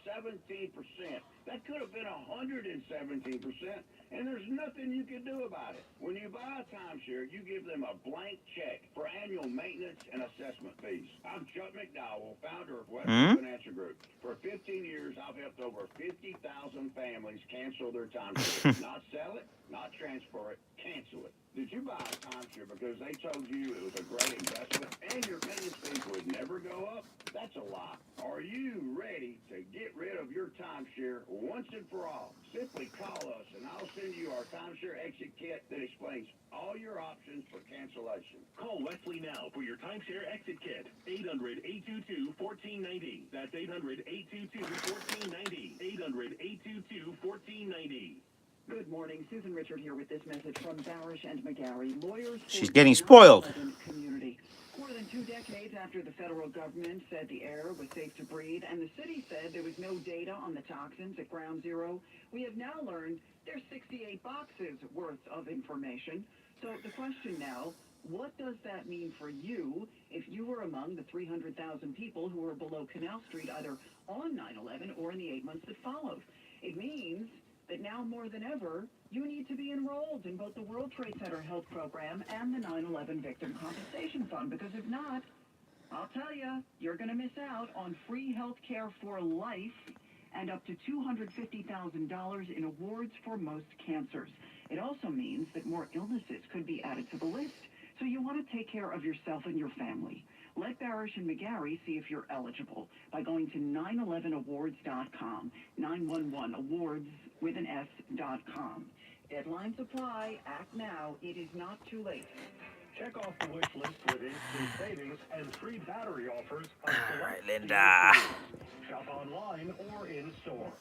That could have been 117%, and there's nothing you can do about it. When you buy a timeshare, you give them a blank check for annual maintenance and assessment fees. I'm Chuck McDowell, founder of Western Financial Group. For 15 years, I've helped over 50,000 families cancel their timeshare. Not sell it, not transfer it, cancel it. Did you buy a timeshare because they told you it was a great investment and your maintenance fees would never go up? That's a lie. Are you ready to get rid of your timeshare once and for all? Simply call us and I'll send you our timeshare exit kit that explains all your options for cancellation. Call Wesley now for your timeshare exit kit. 800-822-1490. That's 800-822-1490. 800-822-1490. Good morning. Susan Richard here with this message from Barish and McGarry, lawyers. She's getting spoiled. Community. More than 2 decades after the federal government said the air was safe to breathe, and the city said there was no data on the toxins at Ground Zero, we have now learned there's 68 boxes worth of information. So the question now, what does that mean for you if you were among the 300,000 people who were below Canal Street either on 9/11 or in the 8 months that followed? It means that now more than ever, you need to be enrolled in both the World Trade Center Health Program and the 9/11 Victim Compensation Fund, because if not, I'll tell you, you're going to miss out on free health care for life and up to $250,000 in awards for most cancers. It also means that more illnesses could be added to the list, so you want to take care of yourself and your family. Let Barish and McGarry see if you're eligible by going to 911awards.com, 911awards with an S.com. Deadlines apply. Act now. It is not too late. Check off the wish list with instant savings and free battery offers on select Linda. Shop online or in store.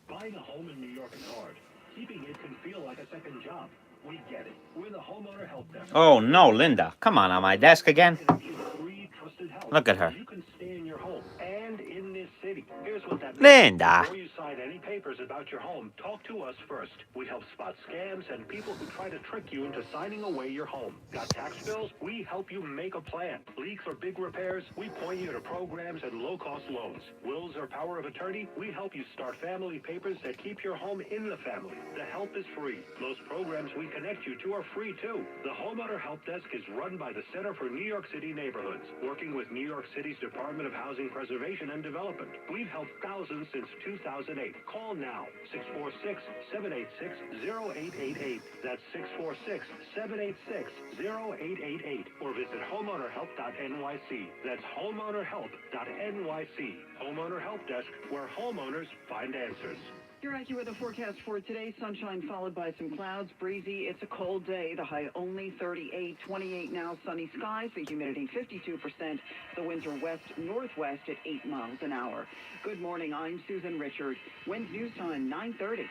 Buying a home in New York is hard. Keeping it can feel like a second job. We get it. We're the homeowner help desk. Oh, no, Linda. Come on my desk again. Free trusted help. Look at her. You can stay in your home and in this city. Here's what that means. Linda. Before you sign any papers about your home, talk to us first. We help spot scams and people who try to trick you into signing away your home. Got tax bills? We help you make a plan. Leaks or big repairs? We point you to programs and low-cost loans. Wills or power of attorney? We help you start family papers that keep your home in the family. The help is free. Most programs we connect you to are free too. The Homeowner Help Desk is run by the Center for New York City Neighborhoods, working with New York City's Department of Housing Preservation and Development. We've helped thousands since 2008. Call now, 646-786-0888. That's 646-786-0888. Or visit homeownerhelp.nyc. That's homeownerhelp.nyc. Homeowner Help Desk, where homeowners find answers. Your AccuWeather forecast for today, sunshine followed by some clouds, breezy. It's a cold day. The high only 38, 28 now, sunny skies, the humidity 52%. The winds are west-northwest at 8 miles an hour. Good morning, I'm Susan Richard. WINS News Time, 9:30.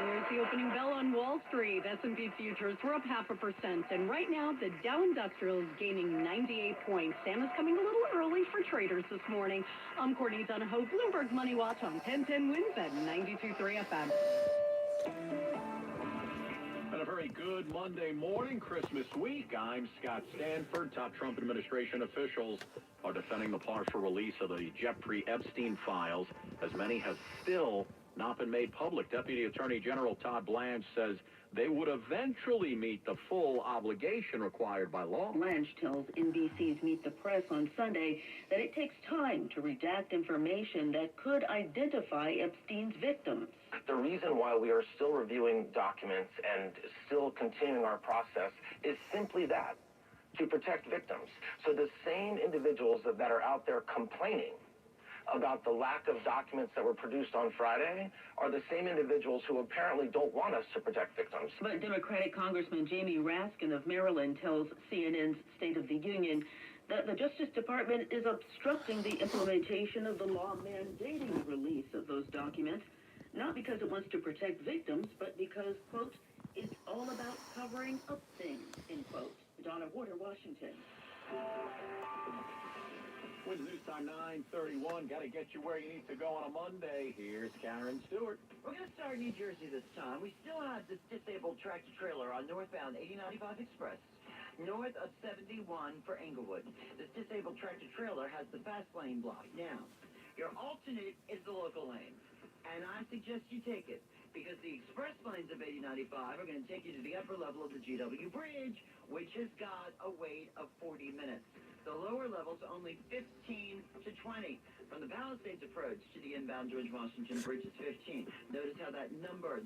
There's the opening bell on Wall Street. S&P futures were up 0.5%, and right now the Dow Industrial is gaining 98 points. Sam is coming a little early for traders this morning. I'm Courtney Donahoe, Bloomberg Money Watch on 1010 WINS at 92.3 FM. And a very good Monday morning, Christmas week. I'm Scott Stanford. Top Trump administration officials are defending the partial release of the Jeffrey Epstein files, as many have still not been made public. Deputy Attorney General Todd Blanche says they would eventually meet the full obligation required by law. Blanche tells NBC's Meet the Press on Sunday that it takes time to redact information that could identify Epstein's victims. The reason why we are still reviewing documents and still continuing our process is simply that, to protect victims. So the same individuals that are out there complaining about the lack of documents that were produced on Friday are the same individuals who apparently don't want us to protect victims. But Democratic Congressman Jamie Raskin of Maryland tells CNN's State of the Union that the Justice Department is obstructing the implementation of the law mandating the release of those documents, not because it wants to protect victims, but because, quote, it's all about covering up things, end quote. Donna Warder, Washington. With news time 9:31, got to get you where you need to go on a Monday. Here's Karen Stewart. We're going to start in New Jersey this time. We still have this disabled tractor trailer on northbound 8095 Express, north of 71 for Englewood. This disabled tractor trailer has the fast lane blocked. Now, your alternate is the local lane, and I suggest you take it, because the express lanes of 8095 are going to take you to the upper level of the GW Bridge, which has got a wait of 40 minutes. The lower levels only 15 to 20. From the Palisades approach to the inbound George Washington Bridge is 15. Notice how the numbers,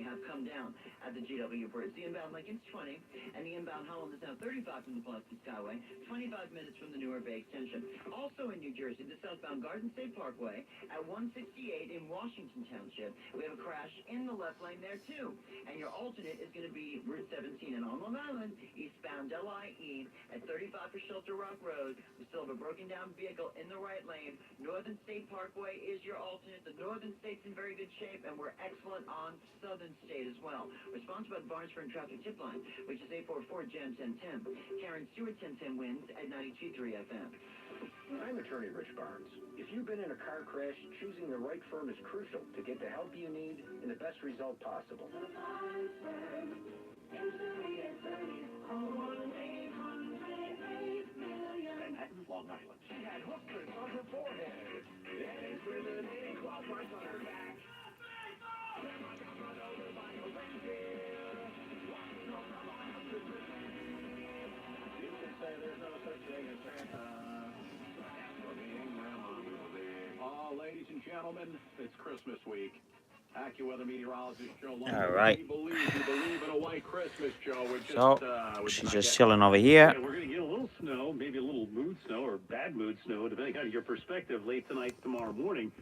have come down at the GW Bridge. The inbound Lincoln's 20, and the inbound Holland is now 35 from the Pulaski Skyway, 25 minutes from the Newark Bay Extension. Also in New Jersey, the southbound Garden State Parkway at 168 in Washington Township. We have a crash in the left lane there too. And your alternate is going to be Route 17 in Long Island, eastbound LIE at 35 for Shelter Rock Road. We still have a broken down vehicle in the right lane. Northern State Parkway is your alternate. The Northern State's in very good shape, and we're excellent on Southern State as well. We're sponsored by the Barnesford Traffic Tip Line, which is 844-JAM-1010. Karen Stewart 1010 wins at 92.3 FM. I'm attorney Rich Barnes. If you've been in a car crash, choosing the right firm is crucial to get the help you need and the best result possible. Manhattan, Long Island. She had hookers on her forehead. And it's driven in cloth marks on her back. You can say there's no such thing as Santa. Ladies and gentlemen, it's Christmas week. AccuWeather meteorologist Joe London. All right. You believe in a white Christmas, Joe. She's just chilling over here. Yeah, we're going to get a little snow, maybe a little mood snow or bad mood snow, depending on your perspective, late tonight, tomorrow morning.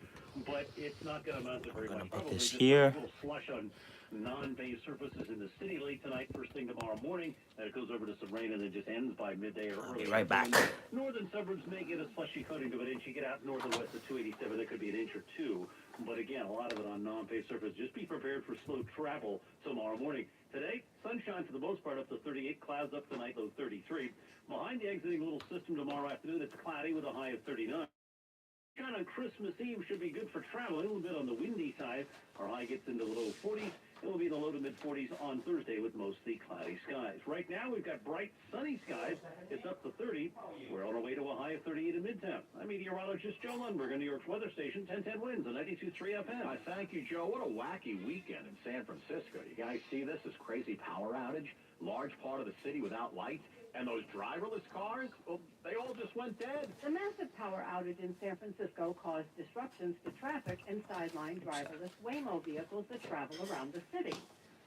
But it's not going to amount to very much. Put Probably this just here. a little slush on non-bay surfaces in the city late tonight, first thing tomorrow morning. Then it goes over to some rain and then just ends by midday or early. Be right back. Northern suburbs may get a slushy coating of an inch. You get out north and west of 287, there could be an inch or two. But again, a lot of it on non-bay surface. Just be prepared for slow travel tomorrow morning. Today, sunshine for the most part up to 38, clouds up tonight, low 33. Behind the exiting little system tomorrow afternoon, it's cloudy with a high of 39. Sunshine on Christmas Eve should be good for travel. A little bit on the windy side. Our high gets into the low 40s. It will be in the low to mid 40s on Thursday with mostly cloudy skies. Right now, we've got bright, sunny skies. It's up to 30. We're on our way to a high of 38 in Midtown. I'm meteorologist Joe Lundberg on New York's weather station, 1010 Winds on 92.3 FM. Thank you, Joe. What a wacky weekend in San Francisco. You guys see this crazy power outage? Large part of the city without lights. And those driverless cars, well, they all just went dead. The massive power outage in San Francisco caused disruptions to traffic and sidelined driverless Waymo vehicles that travel around the city.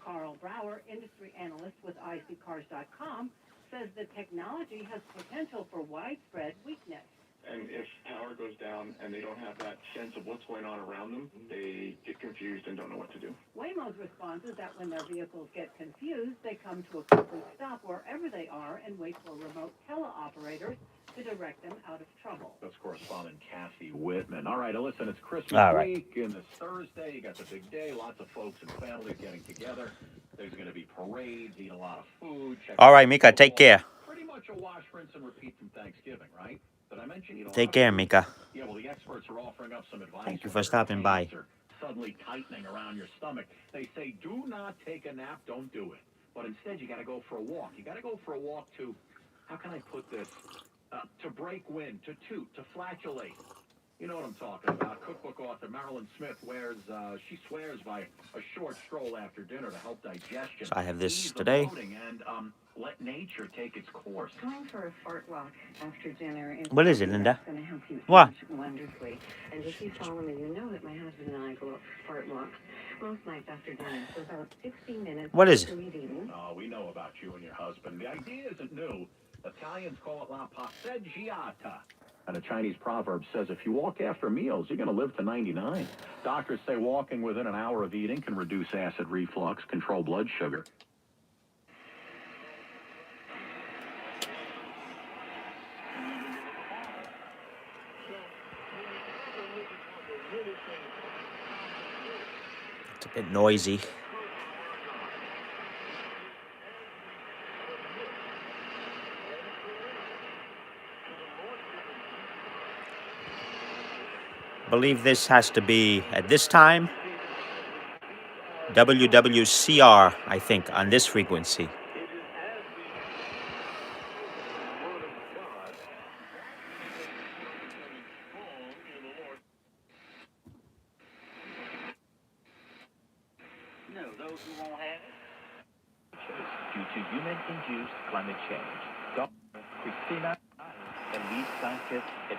Carl Brower, industry analyst with iSeeCars.com, says the technology has potential for widespread weakness. And if power goes down and they don't have that sense of what's going on around them, they get confused and don't know what to do. Waymo's response is that when their vehicles get confused, they come to a complete stop wherever they are and wait for remote teleoperators to direct them out of trouble. That's correspondent Cassie Whitman. All right, listen, it's Christmas week, and it's Thursday. You got the big day. Lots of folks and families getting together. There's going to be parades, eat a lot of food. All right, Mika, take care. Pretty much a wash, rinse, and repeat from Thanksgiving, right? Did I mention you don't Take care, Mika. Yeah, well, the experts are offering up some advice. Thank you for stopping by. Suddenly tightening around your stomach. They say, do not take a nap, don't do it. But instead, you got to go for a walk. You got to go for a walk to, how can I put this? To break wind, to toot, to flatulate. You know what I'm talking about. Cookbook author Marilyn Smith she swears by a short stroll after dinner to help digestion. So I have this ease the today. bloating, and let nature take its course. Going for a fart walk after dinner is What is it, Linda? going to help you What? age wonderfully. And if you follow me, you know that my husband and I go fart walks most nights after dinner. So about 60 minutes. What is it? after we've eaten. Oh, we know about you and your husband. The idea isn't new. Italians call it la passeggiata. And a Chinese proverb says if you walk after meals, you're going to live to 99. Doctors say walking within an hour of eating can reduce acid reflux, control blood sugar. It's a bit noisy. I believe this has to be, at this time, WWCR, I think, on this frequency. No, those who won't have it. Due to human-induced climate change. Dr. Cristina and lead scientists at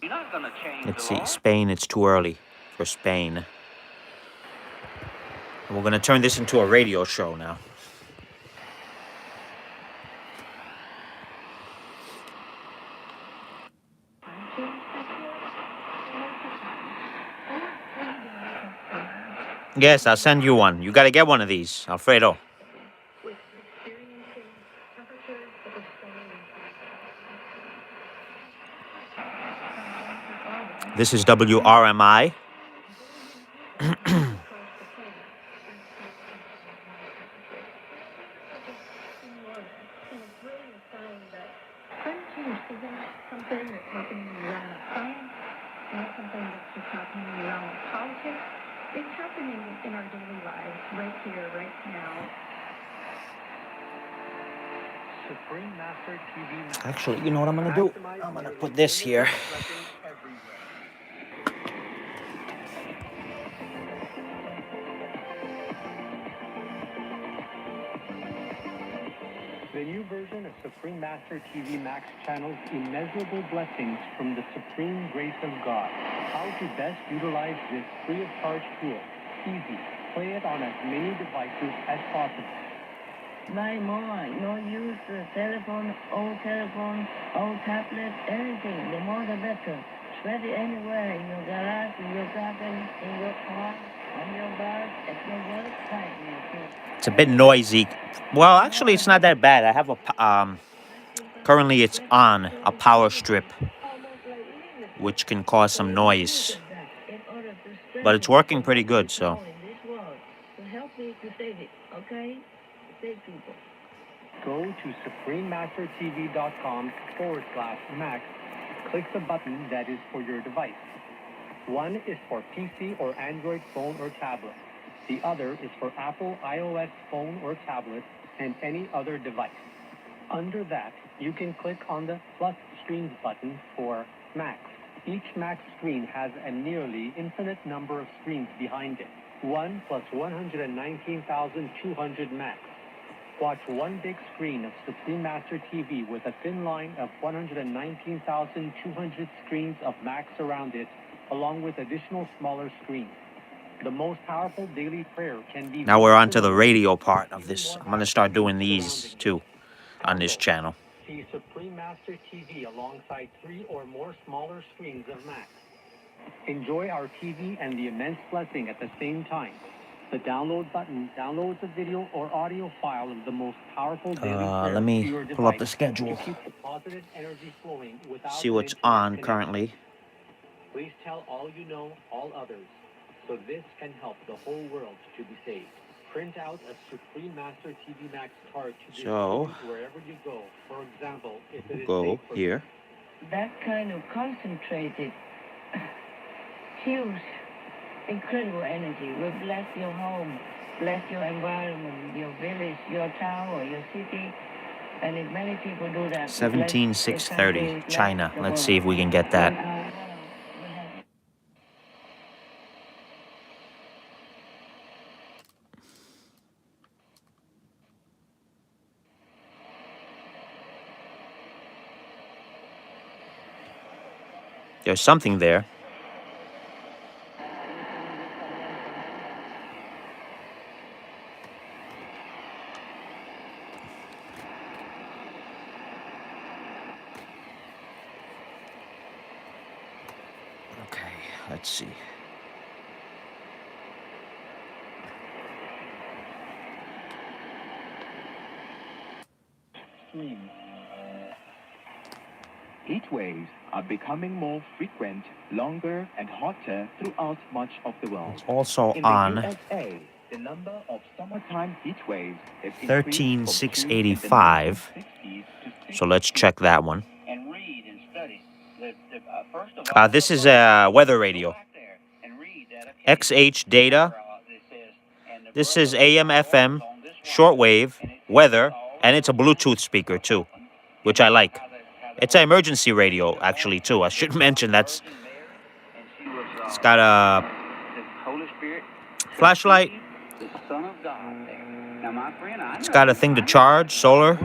You're not going to change Let's the see, law. Spain, it's too early for Spain. And we're going to turn this into a radio show now. Yes, I'll send you one. You got to get one of these, Alfredo. This is WRMI. It's happening in our daily lives, right here, right now. Supreme Master TV. Actually, you know what I'm going to do? I'm going to put this here. The new version of Supreme Master TV Max channels immeasurable blessings from the supreme grace of God. How to best utilize this free of charge tool. Easy. Play it on as many devices as possible. Buy more. No use telephone, old tablet, anything. The more the better. Spread it anywhere, in your garage, in your garden, in your car, on your bus, at your work. It's a bit noisy. Well, actually, it's not that bad. I have a currently it's on a power strip, which can cause some noise, but it's working pretty good. So So help me to save it, okay? Save people. Go to suprememastertv.com/Max. Click the button that is for your device. One is for PC or Android phone or tablet. The other is for Apple iOS phone or tablet and any other device. Under that, you can click on the plus screens button for Max. Each Max screen has a nearly infinite number of screens behind it. 1 plus 119,200 Max. Watch one big screen of Supreme Master TV with a thin line of 119,200 screens of Max around it, along with additional smaller screens. The most powerful daily prayer can be... now we're on to the radio part of this. I'm going to start doing these too on this channel. See Supreme Master TV alongside 3 or more smaller screens of Max. Enjoy our TV and the immense blessing at the same time. The download button downloads a video or audio file of the most powerful daily prayer Let me to your pull up device the schedule. to keep the positive energy flowing without See what's an internet on connection. currently. Please tell all you know, all others, so this can help the whole world to be saved. Print out a Supreme Master TV Max card to So, distribute wherever you go. For example, if it is go safe for here. That kind of concentrated, huge, incredible energy will bless your home, bless your environment, your village, your town, or your city. And if many people do that, 17630, China. Let's see if we can get that. There's something there. Okay, let's see. Heat waves are becoming more frequent, longer, and hotter throughout much of the world. It's also In the on USA, the number of summertime heat waves has increased from 13,685. So let's check that one. And read and study. First of This is a weather radio. XH data. This is AM, FM, shortwave, weather, and it's a Bluetooth speaker too, which I like. It's an emergency radio actually too. I should mention it's got a flashlight. It's got a thing to charge, solar.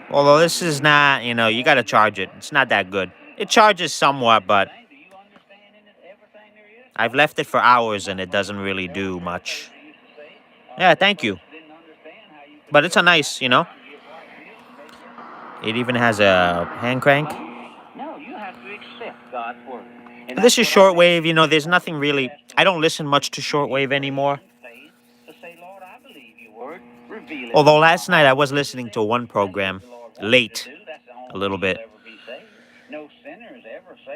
Although this is not, you got to charge it. It's not that good. It charges somewhat, but I've left it for hours and it doesn't really do much. Yeah, thank you. But it's a nice, It even has a hand crank. No, you have to accept God's word. This is shortwave, there's nothing really. I don't listen much to shortwave anymore. Although last night I was listening to one program late, a little bit.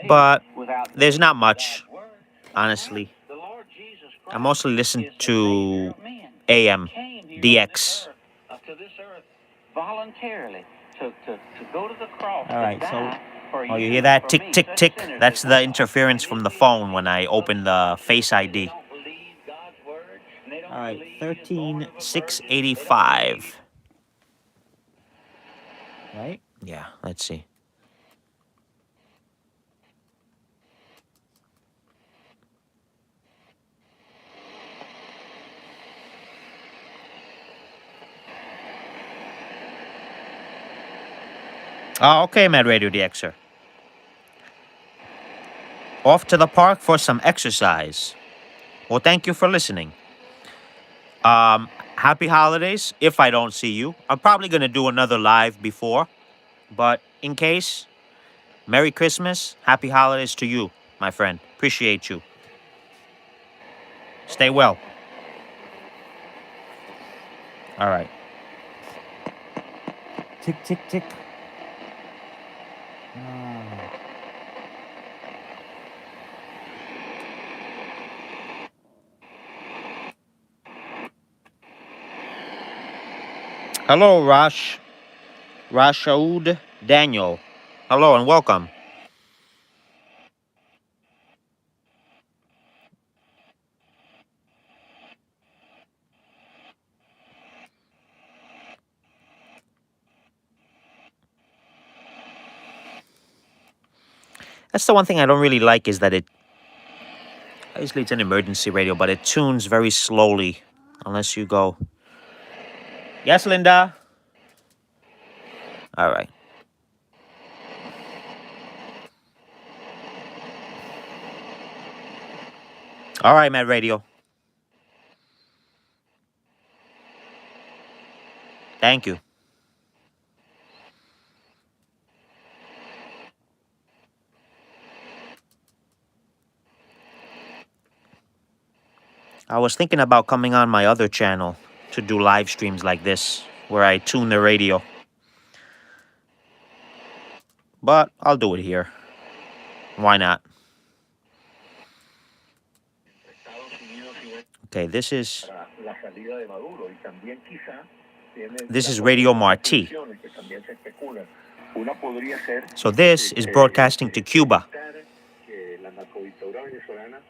But there's not much, honestly. I mostly listen to AM, DX. To this earth voluntarily to go to the cross. All right, so you hear that tick, tick, tick? That's the interference from the phone when I open the Face ID. All right, 13,685. Right? Yeah, let's see. Oh, okay, Mad Radio DXer. Off to the park for some exercise. Well, thank you for listening. Happy holidays if I don't see you. I'm probably going to do another live before. But in case, Merry Christmas. Happy holidays to you, my friend. Appreciate you. Stay well. All right. Tick, tick, tick. Hello, Rashaud Daniel. Hello and welcome. That's the one thing I don't really like is that obviously it's an emergency radio, but it tunes very slowly unless you go. Yes, Linda? All right. All right, Mad Radio. Thank you. I was thinking about coming on my other channel to do live streams like this, where I tune the radio. But I'll do it here. Why not? Okay, this is Radio Marti. So this is broadcasting to Cuba.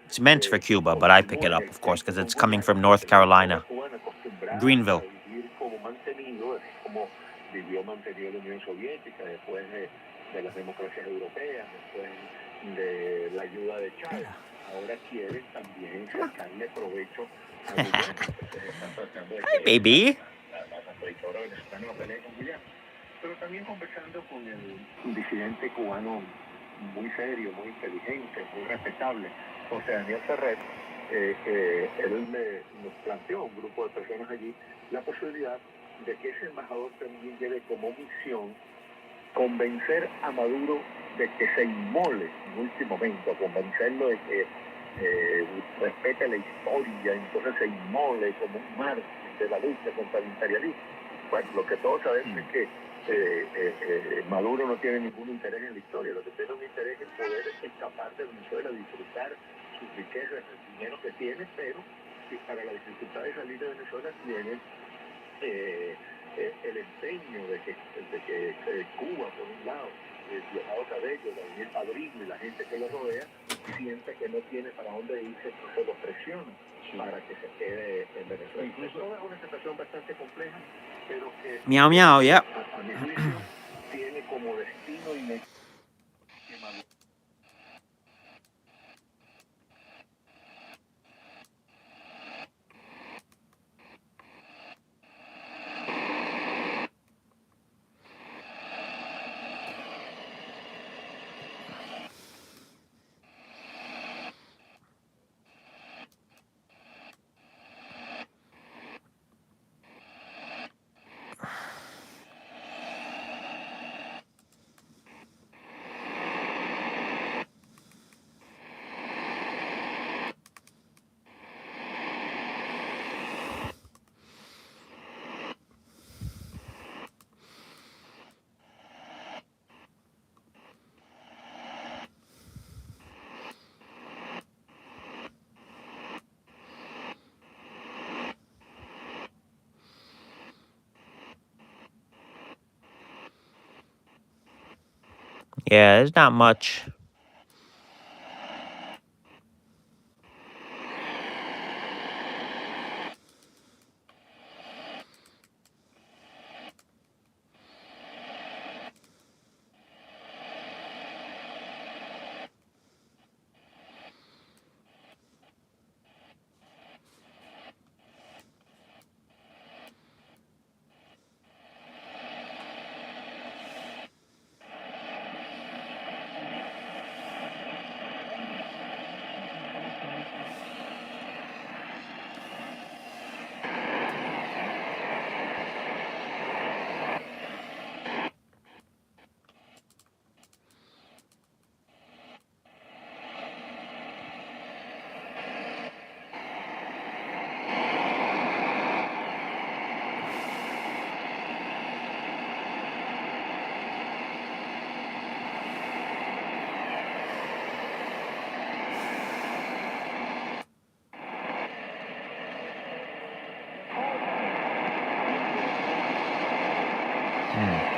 It's meant for Cuba, but I pick it up, of course, because it's coming from North Carolina, Greenville. Hi, baby. Pero también conversando con el disidente cubano muy serio, muy inteligente, muy respetable, José Daniel Ferrer, él nos planteó a un grupo de personas allí la posibilidad de que ese embajador también lleve como misión convencer a Maduro de que se inmole en último momento, convencerlo de que respete la historia, entonces se inmole como un mártir de la lucha contra el imperialismo. Bueno, lo que todos sabemos es que Maduro no tiene ningún interés en la historia, lo que tiene un interés es poder escapar de Venezuela, disfrutar sus riquezas, el dinero que tiene, pero si para la dificultad de salir de Venezuela tiene el empeño de que Cuba, por un lado, Diosdado Cabello, Daniel Padrino y la gente que lo rodea, siente que no tiene para dónde irse, entonces lo presiona para que se quede en Venezuela. Incluso es una situación bastante compleja, pero que Meow, meow, yeah. a mi juicio tiene como destino inmediato que Maduro. Yeah, there's not much.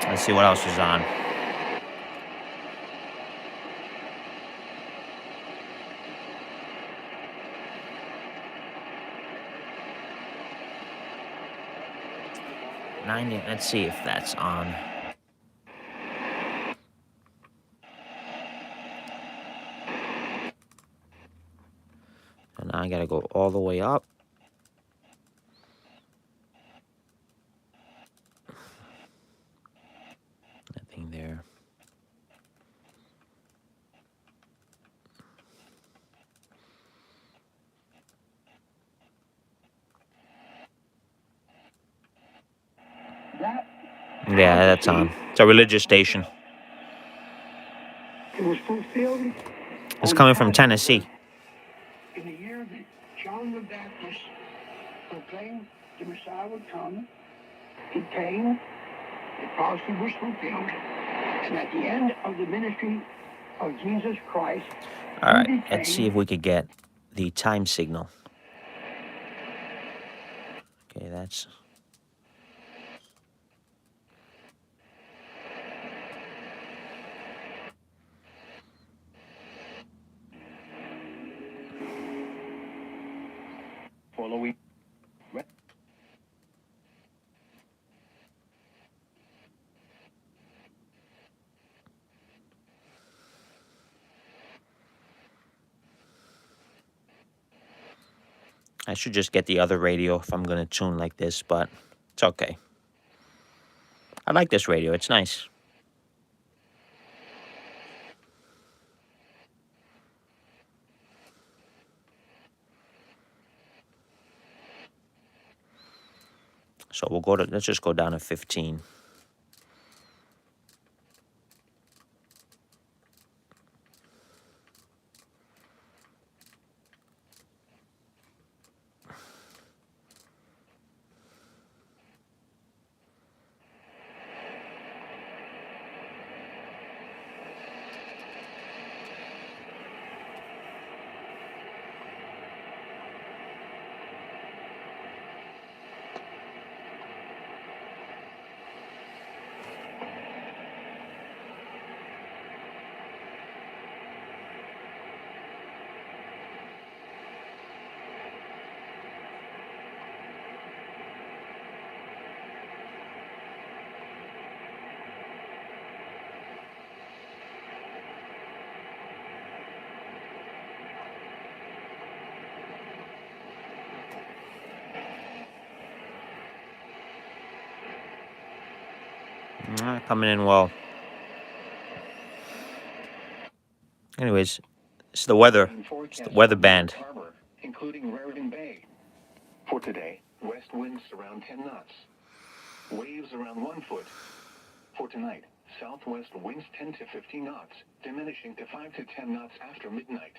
Let's see what else is on. Let's see if that's on. And now I gotta go all the way up. Nothing there. Yeah, that's on. It's a religious station. It was fulfilled. It's coming from Tennessee. In the year that John the Baptist proclaimed the Messiah would come, he came, the prophecy was fulfilled, and at the end of the ministry of Jesus Christ, All right, let's see if we could get the time signal. Okay, that's... following. I should just get the other radio if I'm going to tune like this, but it's okay. I like this radio. It's nice. So we'll go to, let's just go down to 15. Coming in well. Anyways, it's the weather. It's the weather band. Harbor, including Raritan Bay. For today, west winds around 10 knots. Waves around 1 foot. For tonight, southwest winds 10 to 15 knots, diminishing to 5 to 10 knots after midnight.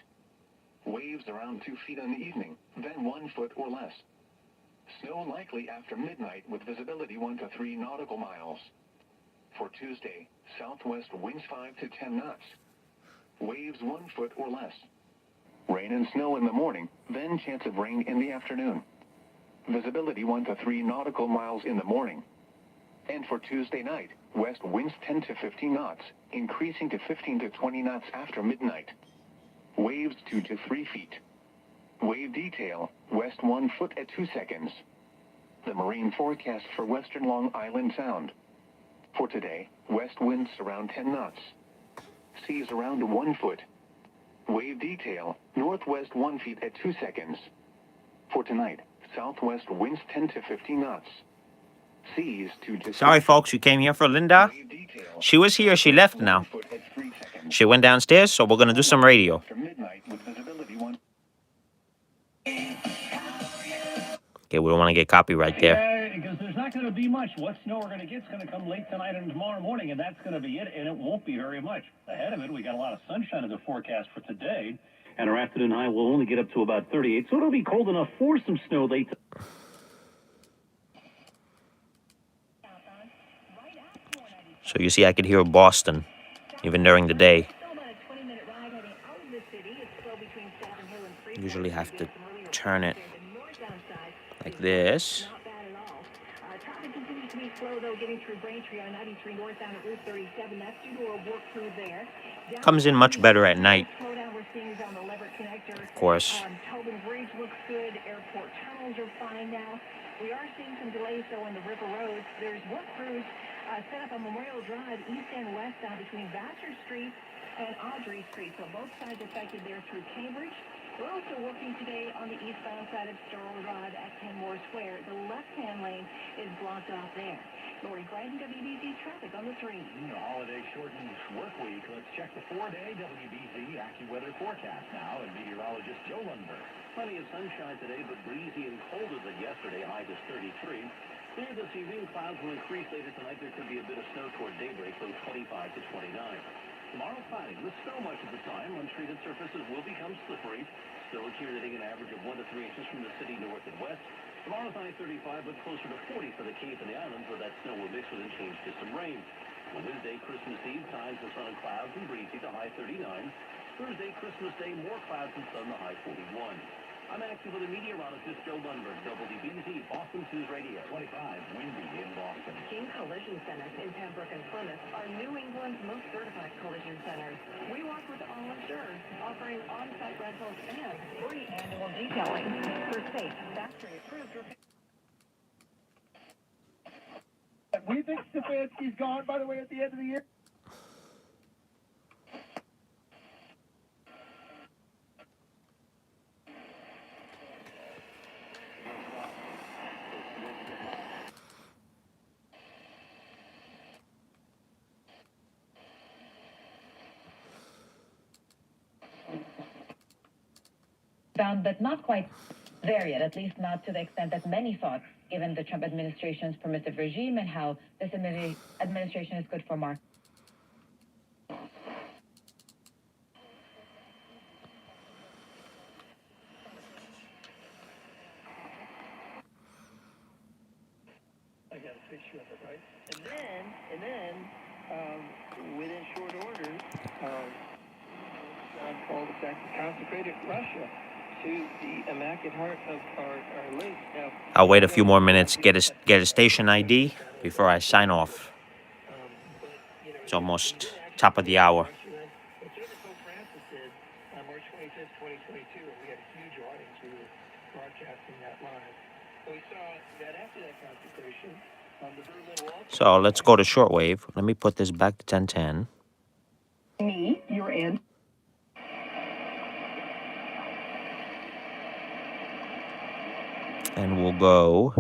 Waves around 2 feet in the evening, then 1 foot or less. Snow likely after midnight with visibility 1 to 3 nautical miles. For Tuesday, southwest winds 5 to 10 knots. Waves 1 foot or less. Rain and snow in the morning, then chance of rain in the afternoon. Visibility 1 to 3 nautical miles in the morning. And for Tuesday night, west winds 10 to 15 knots, increasing to 15 to 20 knots after midnight. Waves 2 to 3 feet. Wave detail, west 1 foot at 2 seconds. The marine forecast for western Long Island Sound. For today, west winds around 10 knots. Seas around 1 foot. Wave detail, northwest 1 feet at 2 seconds. For tonight, southwest winds 10 to 15 knots. Seas 2 to 3. Sorry, folks, you came here for Linda. She was here. She left now. She went downstairs, so we're going to do some radio. Okay, we don't want to get copyright there. Because there's not going to be much. What snow we're going to get is going to come late tonight and tomorrow morning, and that's going to be it, and it won't be very much. Ahead of it, we got a lot of sunshine in the forecast for today, and our afternoon high will only get up to about 38, so it'll be cold enough for some snow late. So you see, I could hear Boston, even during the day. Usually have to turn it like this. Traffic continues to be slow, though, getting through Braintree on 93 north down at Route 37. That's due to a work crew there. Comes in much better at night, Slowdown we're seeing is on the Leverett connector. of course. Tobin Bridge looks good. Airport tunnels are fine now. We are seeing some delays, though, on the river roads. There's work crews set up on Memorial Drive, east and west side between Vassar Street and Audrey Street. So both sides affected there through Cambridge. We're also working today on the eastbound side of Sterling Drive at Kenmore Square. The left-hand lane is blocked off there. Lori Grandin, WBZ Traffic on the 3. Holiday shortened work week. Let's check the 4-day WBZ AccuWeather forecast now, and meteorologist Joe Lundberg. Plenty of sunshine today, but breezy and colder than yesterday. High just 33. Clear this evening. Clouds will increase later tonight. There could be a bit of snow toward daybreak, low 25 to 29. Tomorrow, cloudy with snow much of the time. Untreated surfaces will become slippery. Still accumulating an average of 1 to 3 inches from the city north and west. Tomorrow's high 35, but closer to 40 for the Cape and the islands, where that snow will mix with and change to some rain. Wednesday, Christmas Eve, times of sun and clouds and breezy to high 39. Thursday, Christmas Day, more clouds and sun, the high 41. I'm AccuWeather meteorologist Joe Lundberg, WBZ Boston News Radio. 25, windy in Boston. King Collision Centers in Pembroke and Plymouth are New England's most certified collision centers. We work with all insurers, offering on-site rentals and free annual detailing for safe, factory-approved repairs. We think Stefanski's gone, by the way, at the end of the year. Bound, but not quite. there yet, at least not to the extent that many thought, given the Trump administration's permissive regime and how this administration is good for markets. I got a picture of it, right? And then, within short order, John Paul II consecrated Russia to the Immaculate Heart of our Lady. Now, I'll wait a few more minutes, get a station ID before I sign off. It's almost top of the hour. But just as Pope Francis did on March 25th, 2022, and we had a huge audience. We were broadcasting that live. And we saw that after that consecration, the Berlin Wall. So let's go to shortwave. Let me put this back to 1010. Me, your aunt. And we'll go.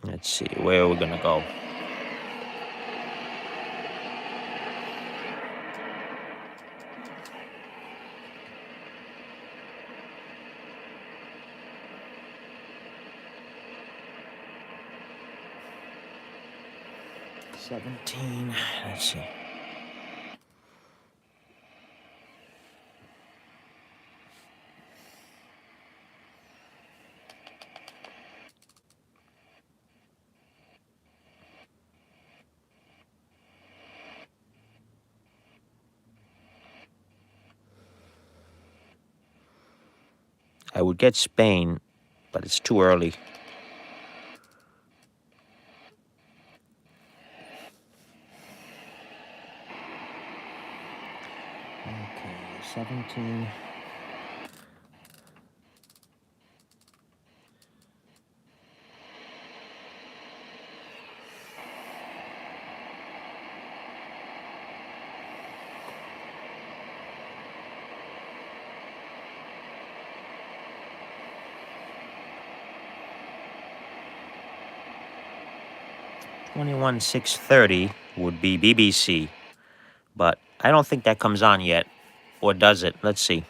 Let's see, where are we gonna go? $17. Let's see. I would get Spain, but it's too early. Okay, 17. $21,630 would be BBC, but I don't think that comes on yet, or does it? Let's see.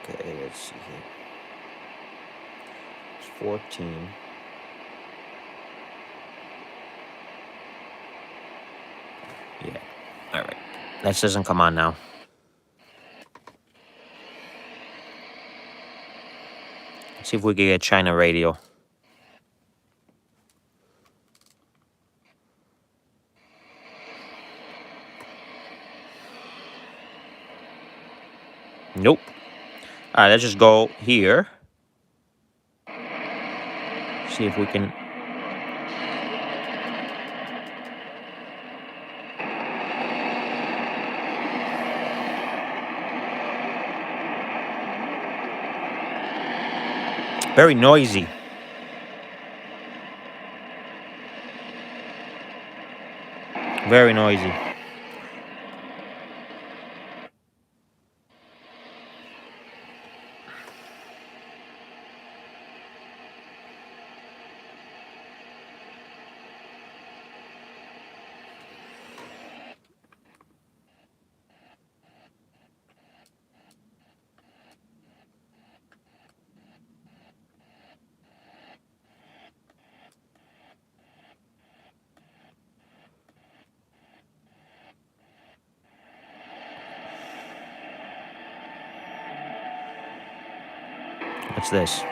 Okay, let's see here. It's 14. Yeah, all right. That doesn't come on now. Let's see if we can get China radio. Nope. All right, let's just go here. See if we can. Very noisy. Very noisy. What's this?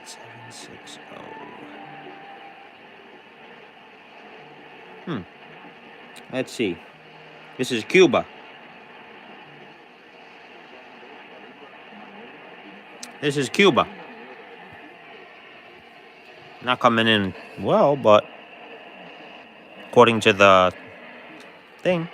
760. Let's see. This is Cuba. This is Cuba. Not coming in well, but according to the thing.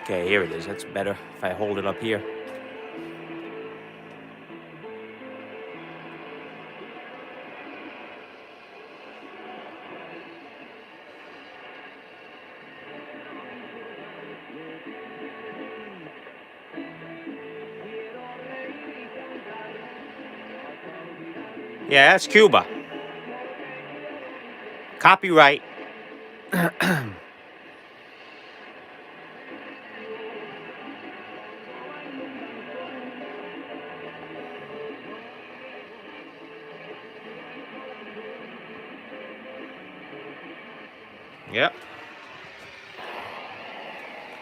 Okay, here it is. That's better if I hold it up here. Yeah, that's Cuba. Copyright. Yep.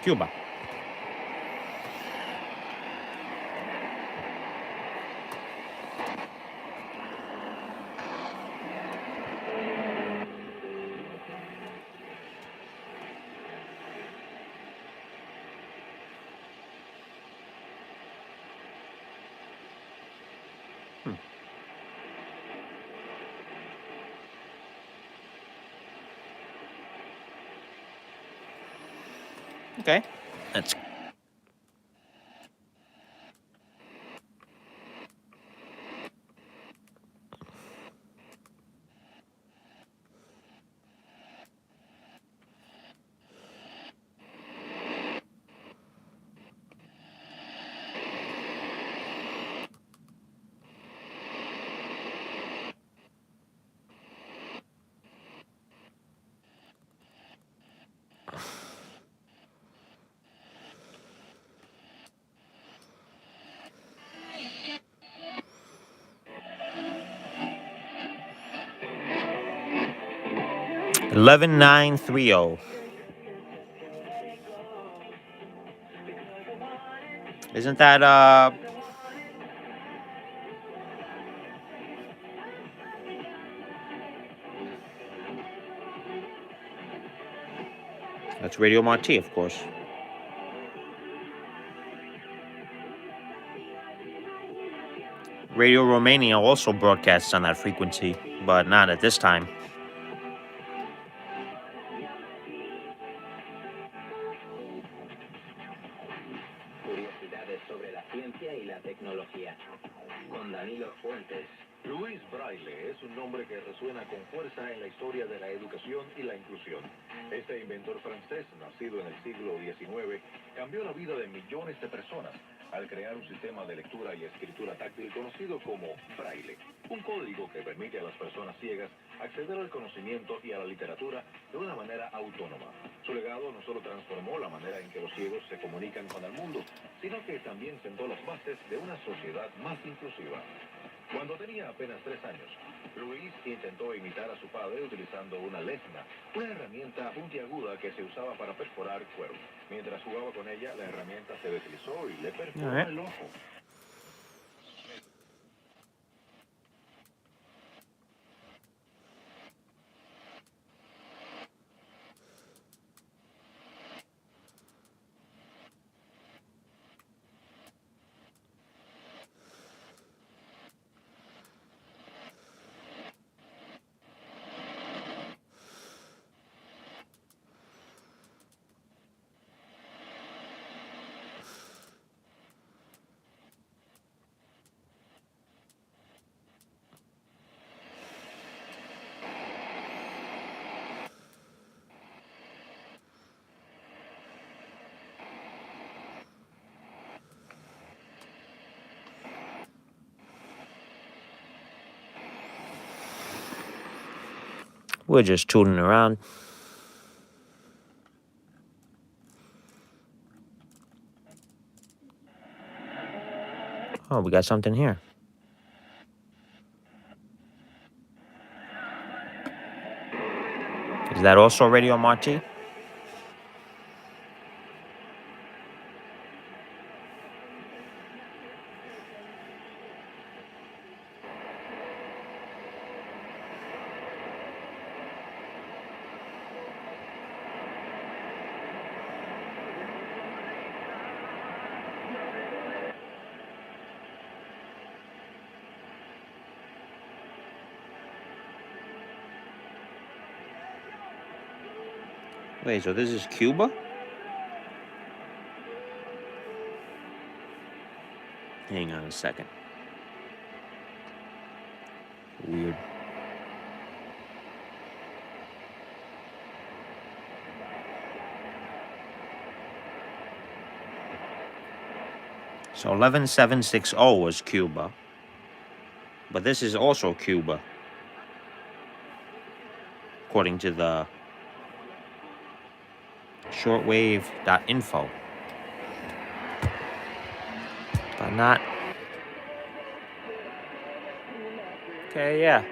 Cuba. Okay. That's $11,930. Isn't that that's Radio Marti, of course. Radio Romania also broadcasts on that frequency, but not at this time. Curiosidades sobre la ciencia y la tecnología. Con Danilo Fuentes. Luis Braille es un nombre que resuena con fuerza en la historia de la educación y la inclusión. Este inventor francés, nacido en el siglo XIX, cambió la vida de millones de personas al crear un sistema de lectura y escritura táctil conocido como Braille, un código que permite a las personas ciegas acceder al conocimiento y a la literatura de una manera autónoma. Su legado no solo transformó la manera en que los ciegos se comunican con el mundo, sino que también sentó las bases de una sociedad más inclusiva. Cuando tenía apenas 3 años, Luis intentó imitar a su padre utilizando una lesna, una herramienta puntiaguda que se usaba para perforar cuero. Mientras jugaba con ella, la herramienta se deslizó y le perforó el ojo. We're just tooling around. Oh, we got something here. Is that also Radio Marti? Wait, so this is Cuba? Hang on a second. Weird. So 11760 was Cuba. But this is also Cuba, according to the shortwave.info. But not. Okay, yeah.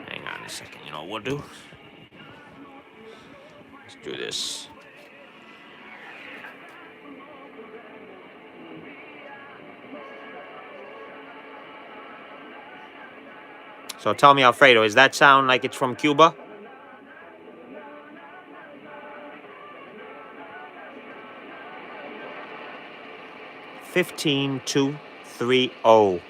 Hang on a second. You know what we'll do? Let's do this. So tell me, Alfredo, does that sound like it's from Cuba? $15,230.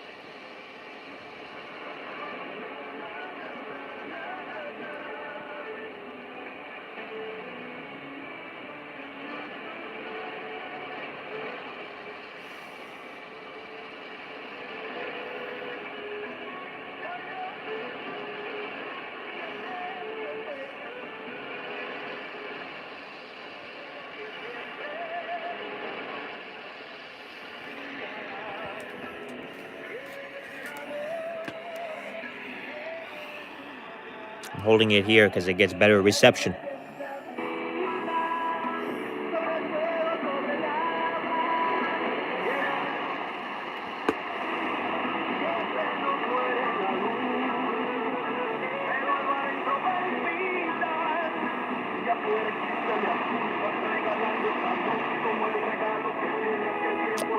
I'm holding it here because it gets better reception.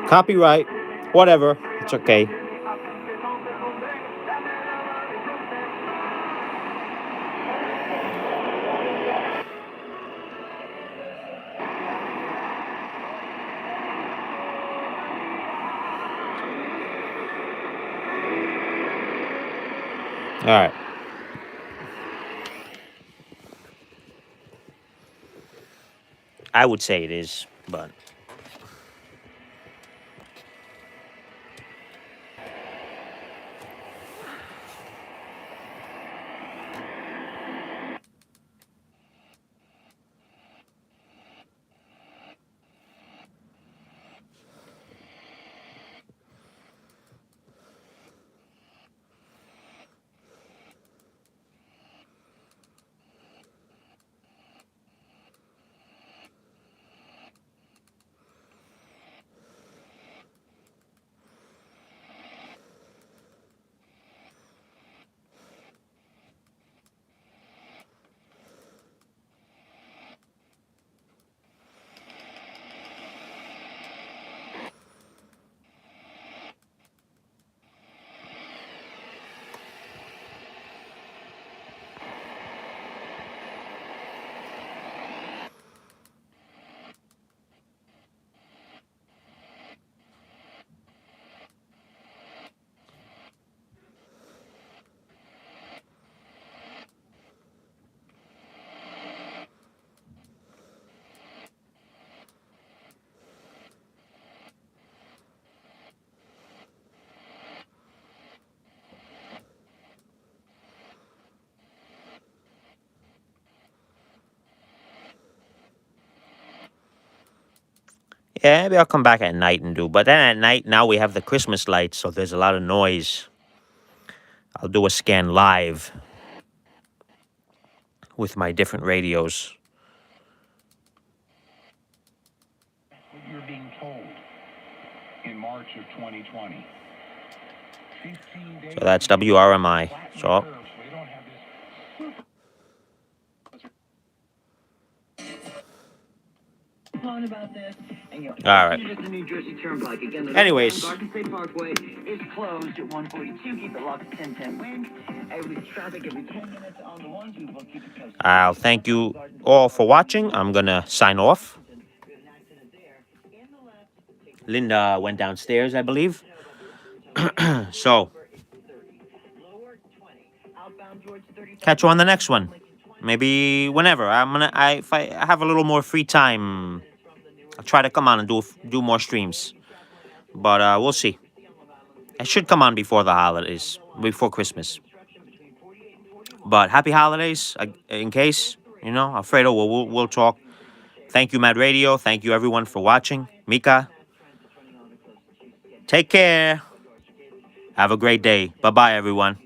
Copyright, whatever, it's okay. All right. I would say it is, but yeah, maybe I'll come back at night and do. But then at night, now we have the Christmas lights, so there's a lot of noise. I'll do a scan live. with my different radios. What you're being told in March of 2020. 15 days So that's WRMI. So about this, and you'll all right. the New Jersey Turnpike. Again, the Anyways. Garden State Parkway is closed at 142. Keep it locked at 1010 wind. With traffic every 10 minutes on the ones we will keep it posted. I'll thank you all for watching. I'm gonna sign off. Linda went downstairs, I believe. So catch you on the next one. Maybe whenever. If I have a little more free time, I'll try to come on and do more streams. But we'll see. I should come on before the holidays, before Christmas. But happy holidays, in case, you know, Alfredo, we'll talk. Thank you, Mad Radio. Thank you, everyone, for watching. Mika, take care. Have a great day. Bye-bye, everyone.